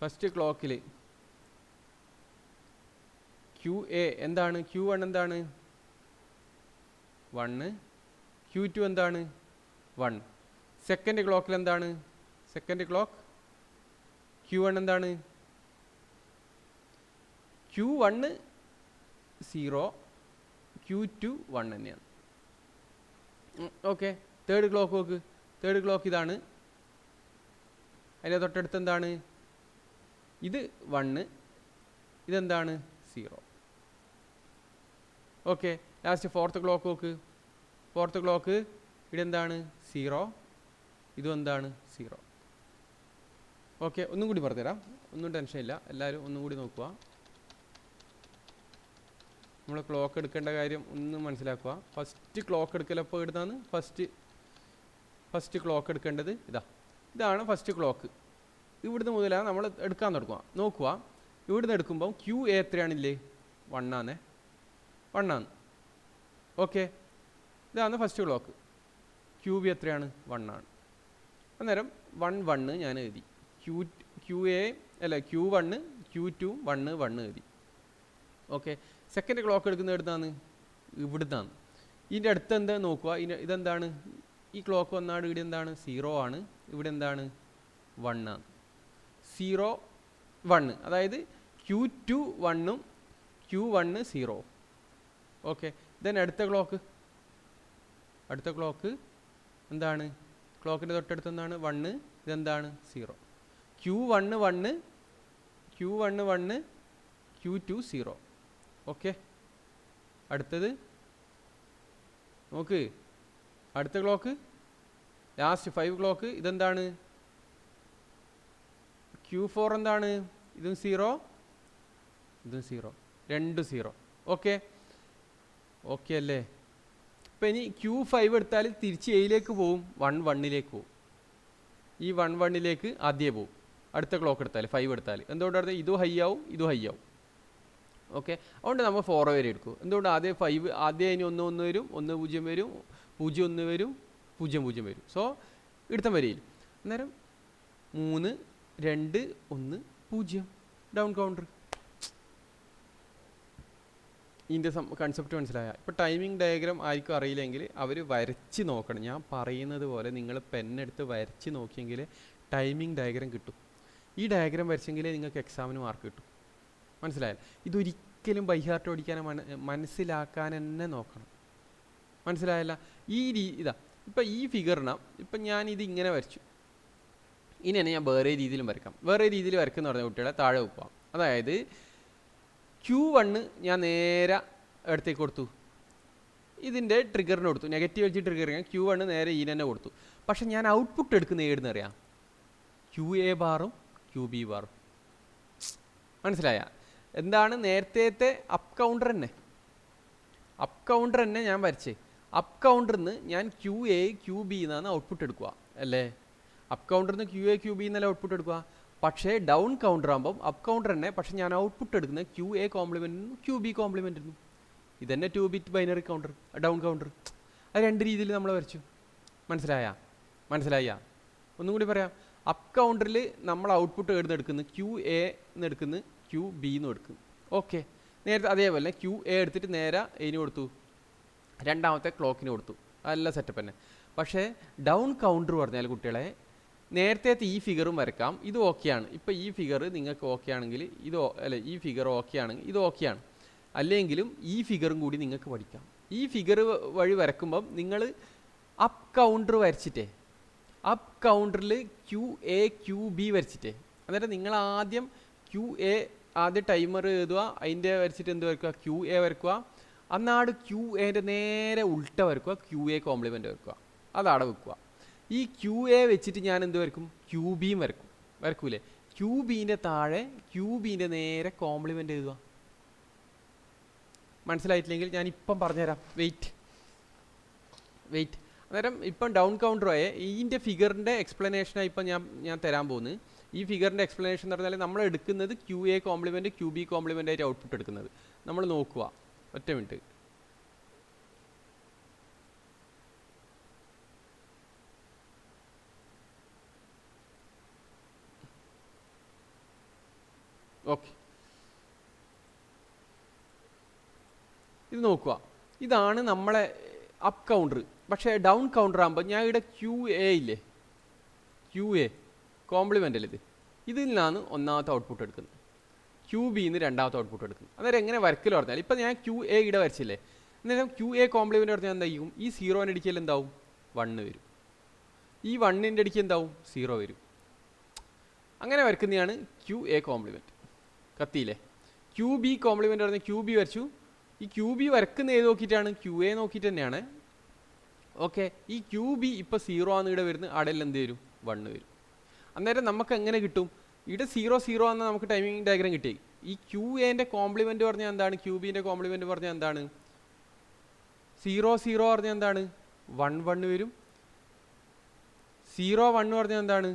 ഫസ്റ്റ് ക്ലോക്കിൽ QA എന്താണ്, Q1 എന്താണ്, 1. Q2 എന്താണ്, 1. സെക്കൻഡ് ക്ലോക്കിൽ എന്താണ്, സെക്കൻഡ് ക്ലോക്ക് Q1 എന്താണ്, Q1 0, Q2 1 തന്നെയാണ്. ഓക്കെ, തേർഡ് ക്ലോക്ക് നോക്ക്. തേർഡ് ക്ലോക്ക് ഇതാണ്, അതിൻ്റെ തൊട്ടടുത്ത് എന്താണ്, ഇത് 1, ഇതെന്താണ്, 0. ഓക്കെ, ലാസ്റ്റ് ഫോർത്ത് ക്ലോക്ക് നോക്ക്. ഫോർത്ത് ക്ലോക്ക് ഇതെന്താണ്, 0, ഇതും എന്താണ്, 0. ഓക്കെ, ഒന്നും കൂടി പറഞ്ഞുതരാം, ഒന്നും ടെൻഷനില്ല, എല്ലാവരും ഒന്നും കൂടി നോക്കുക. നമ്മൾ ക്ലോക്ക് എടുക്കേണ്ട കാര്യം ഒന്ന് മനസ്സിലാക്കുക. ഫസ്റ്റ് ക്ലോക്ക് എടുക്കലപ്പോൾ ഇടുന്നതാണ് ഫസ്റ്റ് ക്ലോക്ക് എടുക്കേണ്ടത്. ഇതാ ഇതാണ് ഫസ്റ്റ് ക്ലോക്ക്. ഇവിടുന്ന് മുതലാണ് നമ്മൾ എടുക്കാൻ തുടങ്ങുക. നോക്കുക, ഇവിടുന്ന് എടുക്കുമ്പം ക്യൂ എ എത്രയാണില്ലേ? 1 ആണ്. ഓക്കെ, ഇതാണ് ഫസ്റ്റ് ക്ലോക്ക്. ക്യൂ ബി എത്രയാണ്? 1 ആണ്. അന്നേരം 1 ഞാൻ എഴുതി. ക്യൂ എ അല്ല Q1 Q2 1 എഴുതി. ഓക്കെ, സെക്കൻഡ് ക്ലോക്ക് എടുക്കുന്നത് എടുത്താണ്? ഇവിടുന്നാണ്. ഇതിൻ്റെ അടുത്ത് എന്താ നോക്കുക, ഇതെന്താണ്? ഈ ക്ലോക്ക് വന്നാട് ഇവിടെ എന്താണ്? 0 ആണ്. ഇവിടെ എന്താണ്? 1 ആണ്. 0 1, അതായത് Q2 1ഉം Q1 0. ഓക്കെ, ദെൻ അടുത്ത ക്ലോക്ക് എന്താണ്? ക്ലോക്കിൻ്റെ തൊട്ടടുത്ത് എന്താണ്? 1. ഇതെന്താണ്? 0. Q1 1, Q2 0. ഓക്കെ, അടുത്തത് നോക്ക്, അടുത്ത ക്ലോക്ക് ലാസ്റ്റ് 5 ക്ലോക്ക്. ഇതെന്താണ്? Q4 എന്താണ്? ഇതും 0, ഇതും 0, 2 0. ഓക്കെ അല്ലേ? ഇപ്പം ഇനി Q5 എടുത്താൽ തിരിച്ച് എയിലേക്ക് പോവും, 1 പോവും. ഈ 1 ആദ്യമേ പോവും. അടുത്ത ക്ലോക്ക് എടുത്താൽ 5 എടുത്താൽ എന്തുകൊണ്ടാണ്? ഇതും ഹൈ ആവും, ഇതും ഹൈ ആവും. ഓക്കെ, അതുകൊണ്ട് നമ്മൾ 4 വരെ എടുക്കും. എന്തുകൊണ്ട്? ആദ്യം 5, ആദ്യം അതിന് 1 1 വരും, 1 0 വരും, 0 1 വരും, 0 0 വരും. സോ ഇടുത്തം വരിയിൽ അന്നേരം 3 2 1 0 ഡൗൺ കൗണ്ടർ. ഇതിൻ്റെ കൺസെപ്റ്റ് മനസ്സിലായ? ഇപ്പോൾ ടൈമിംഗ് ഡയഗ്രാം ആർക്കും അറിയില്ലെങ്കിൽ അവർ വരച്ച് നോക്കണം. ഞാൻ പറയുന്നത് പോലെ നിങ്ങൾ പെന്നെടുത്ത് വരച്ച് നോക്കിയെങ്കിൽ ടൈമിംഗ് ഡയഗ്രാം കിട്ടും. ഈ ഡയഗ്രാം വരച്ചെങ്കിലേ നിങ്ങൾക്ക് എക്സാമിന് മാർക്ക് കിട്ടും. മനസ്സിലായാൽ? ഇതൊരിക്കലും ബൈ ഹാർട്ട് ഓടിക്കാൻ മനസ്സിലാക്കാൻ തന്നെ നോക്കണം. മനസ്സിലായല്ല? ഇതാ ഇപ്പം ഈ ഫിഗറിനാ ഇപ്പം ഞാനിത് ഇങ്ങനെ വരച്ചു. ഇനി തന്നെ ഞാൻ വേറെ രീതിയിലും വരക്കാം. വേറെ രീതിയിൽ വരയ്ക്കുന്ന പറഞ്ഞ കുട്ടികളെ താഴെ വെക്കാം. അതായത് Q1 ഞാൻ നേരെ അടുത്തേക്ക് കൊടുത്തു, ഇതിൻ്റെ ട്രിഗറിന് കൊടുത്തു, നെഗറ്റീവ് വെച്ച് ട്രിഗർ ചെയ്യാൻ Q1 നേരെ ഈ തന്നെ കൊടുത്തു. പക്ഷെ ഞാൻ ഔട്ട്പുട്ട് എടുക്കുന്ന ഏതെന്ന് അറിയാം? QA ബാറും QB ബാറും. മനസ്സിലായ? എന്താണ്? നേരത്തെ അപ്പ് കൗണ്ടർ തന്നെ ഞാൻ വരച്ചേ. അപ്പ് കൗണ്ടറിൽ നിന്ന് ഞാൻ QA QB എന്നാണ് ഔട്ട്പുട്ട് എടുക്കുക അല്ലേ? അപ്പ് കൗണ്ടറിൽ നിന്ന് QA QB എന്നല്ല ഔട്ട്പുട്ട് എടുക്കുക. പക്ഷേ ഡൗൺ കൗണ്ടർ ആകുമ്പം അപ്പ് കൗണ്ടർ തന്നെ, പക്ഷേ ഞാൻ ഔട്ട്പുട്ട് എടുക്കുന്നത് QA കോംപ്ലിമെൻറ്റിനും QB കോംപ്ലിമെൻറ്റിനും. ഇതന്നെ 2 bit binary counter, down counter. അത് 2 രീതിയിൽ നമ്മൾ വരച്ചു. മനസ്സിലായ? ഒന്നും കൂടി പറയാം. അപ്പ് കൗണ്ടറിൽ നമ്മൾ ഔട്ട്പുട്ട് എടുക്കുന്നത് QA എന്ന് എടുക്കുന്നു, QB എന്ന് എടുക്കും. ഓക്കെ, നേരത്തെ അതേപോലെ QA എടുത്തിട്ട് നേരെ അതിന് കൊടുത്തു, രണ്ടാമത്തെ ക്ലോക്കിന് കൊടുത്തു. നല്ല സെറ്റപ്പ് തന്നെ. പക്ഷേ ഡൗൺ കൗണ്ടർ പറഞ്ഞാൽ കുട്ടികളെ നേരത്തെ ഈ ഫിഗറും വരക്കാം. ഇത് ഓക്കെയാണ്. ഇപ്പോൾ ഈ ഫിഗർ നിങ്ങൾക്ക് ഓക്കെ ആണെങ്കിൽ ഈ ഫിഗർ ഓക്കെ ആണെങ്കിൽ ഇത് ഓക്കെയാണ്. അല്ലെങ്കിലും ഈ ഫിഗറും കൂടി നിങ്ങൾക്ക് പഠിക്കാം. ഈ ഫിഗർ വഴി വരക്കുമ്പം നിങ്ങൾ അപ്പ് കൗണ്ടർ വരച്ചിട്ടേ, അപ്പ് കൗണ്ടറിൽ QA QB വരച്ചിട്ടേ, അന്നേരം നിങ്ങൾ ആദ്യം QA ആദ്യം ടൈമർ എഴുതുക, അതിൻ്റെ വരച്ചിട്ട് എന്ത് വരക്കുക? QA വരക്കുക. അന്നാട് QAൻ്റെ നേരെ ഉൾട്ട വരക്കുക, QA കോംപ്ലിമെൻ്റ് വരക്കുക. അതവിടെ വെക്കുക. ഈ QA വെച്ചിട്ട് ഞാൻ എന്ത് വരക്കും? QBയും വരക്കൂലേ? QBൻ്റെ താഴെ QBൻ്റെ നേരെ കോംപ്ലിമെൻ്റ് എഴുതുക. മനസ്സിലായിട്ടില്ലെങ്കിൽ ഞാൻ ഇപ്പം പറഞ്ഞുതരാം. വെയിറ്റ്. അന്നേരം ഇപ്പം ഡൗൺ കൗണ്ടറായ ഇതിൻ്റെ ഫിഗറിൻ്റെ എക്സ്പ്ലനേഷനായി ഇപ്പം ഞാൻ തരാൻ പോകുന്നത്. ഈ ഫിഗറിൻ്റെ എക്സ്പ്ലനേഷൻ എന്ന് പറഞ്ഞാൽ നമ്മൾ എടുക്കുന്നത് QA കോംപ്ലിമെൻറ്റ് QB കോംപ്ലിമെൻ്റ് ആയിട്ട് ഔട്ട്പുട്ട് എടുക്കുന്നത്. നമ്മൾ നോക്കുക, ഒറ്റ മിനിറ്റ്. ഓക്കെ, ഇത് നോക്കുക. ഇതാണ് നമ്മളെ അപ്പ് കൗണ്ടർ. പക്ഷേ ഡൗൺ കൗണ്ടർ ആകുമ്പോൾ ഞാൻ ഇവിടെ QA ഇല്ലേ, QA കോംപ്ലിമെൻ്റ് അല്ലേ, ഇതിൽ നിന്നാണ് ഒന്നാമത്തെ ഔട്ട്പുട്ട് എടുക്കുന്നത്, QBന്ന് രണ്ടാമത്തെ ഔട്ട്പുട്ട് എടുക്കുന്നത്. അന്നേരം എങ്ങനെ വരക്കൽ പറഞ്ഞാൽ ഇപ്പം ഞാൻ QA ഇവിടെ വരച്ചില്ലേ, അന്നേരം QA കോംപ്ലിമെൻ്റ് പറഞ്ഞാൽ എന്തായിരിക്കും? ഈ 0ൻ്റെ അടിക്കൽ എന്താവും? 1 വരും. ഈ 1ൻ്റെ അടിക്ക് എന്താവും? 0 വരും. അങ്ങനെ വരക്കുന്നതാണ് QA കോംപ്ലിമെൻറ്റ്. കത്തിയില്ലേ? QB കോംപ്ലിമെൻ്റ് പറഞ്ഞാൽ QB വരച്ചു. ഈ QB വരക്കുന്ന ഏത് നോക്കിയിട്ടാണ്? QA നോക്കിയിട്ട് തന്നെയാണ്. ഓക്കെ, ഈ QB ഇപ്പോൾ 0 ആണ് ഇവിടെ വരുന്നത്, അവിടെ എന്ത് വരും? 1 വരും. അന്നേരം നമുക്ക് എങ്ങനെ കിട്ടും? ഇവിടെ 0 0 ആണ് നമുക്ക് ടൈമിംഗ് ഡയഗ്രാം കിട്ടി. ഈ QAൻ്റെ കോംപ്ലിമെൻറ്റ് പറഞ്ഞാൽ എന്താണ്? QBൻ്റെ കോംപ്ലിമെൻറ്റ് പറഞ്ഞാൽ എന്താണ്? 0 0 പറഞ്ഞാൽ എന്താണ്? 1 1 വരും. 0 1 പറഞ്ഞാൽ എന്താണ്?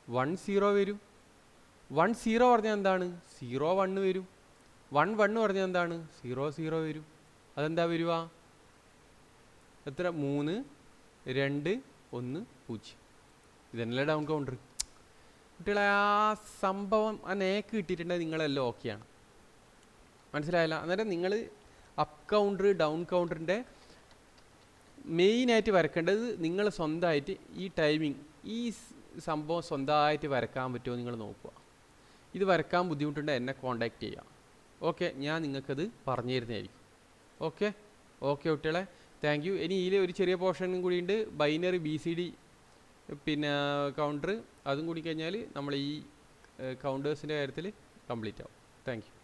1 0 വരും. 1 0 പറഞ്ഞാൽ എന്താണ്? 0 1 വരും. 1 1 പറഞ്ഞാൽ എന്താണ്? 0 0 വരും. അതെന്താ വരുക? എത്ര? 3 2 1 0. ഇതന്നെയല്ലേ ഡൗൺ കൗണ്ടർ. കുട്ടികളെ ആ സംഭവം ആ നേക്ക് കിട്ടിയിട്ടുണ്ടെങ്കിൽ നിങ്ങളെല്ലാം ഓക്കെയാണ്. മനസ്സിലായല്ലോ? അന്നേരം നിങ്ങൾ അപ്പ് കൗണ്ടർ ഡൗൺ കൗണ്ടറിൻ്റെ മെയിനായിട്ട് വരക്കേണ്ടത് നിങ്ങൾ സ്വന്തമായിട്ട് ഈ ടൈമിങ് ഈ സംഭവം സ്വന്തമായിട്ട് വരക്കാൻ പറ്റുമോ നിങ്ങൾ നോക്കുക. ഇത് വരക്കാൻ ബുദ്ധിമുട്ടുണ്ടെങ്കിൽ എന്നെ കോൺടാക്റ്റ് ചെയ്യുക. ഓക്കെ, ഞാൻ നിങ്ങൾക്കത് പറഞ്ഞു തരുന്നതായിരിക്കും. ഓക്കെ ഓക്കെ കുട്ടികളെ, താങ്ക് യു. ഇനി ഇതിൽ ഒരു ചെറിയ പോർഷനും കൂടി ഉണ്ട്, ബൈനറി BCD പിന്നെ കൗണ്ടർ. അതും കൂടി കഴിഞ്ഞാൽ നമ്മൾ ഈ കൗണ്ടേഴ്സിൻ്റെ കാര്യത്തിൽ കംപ്ലീറ്റ് ആവും. Thank you.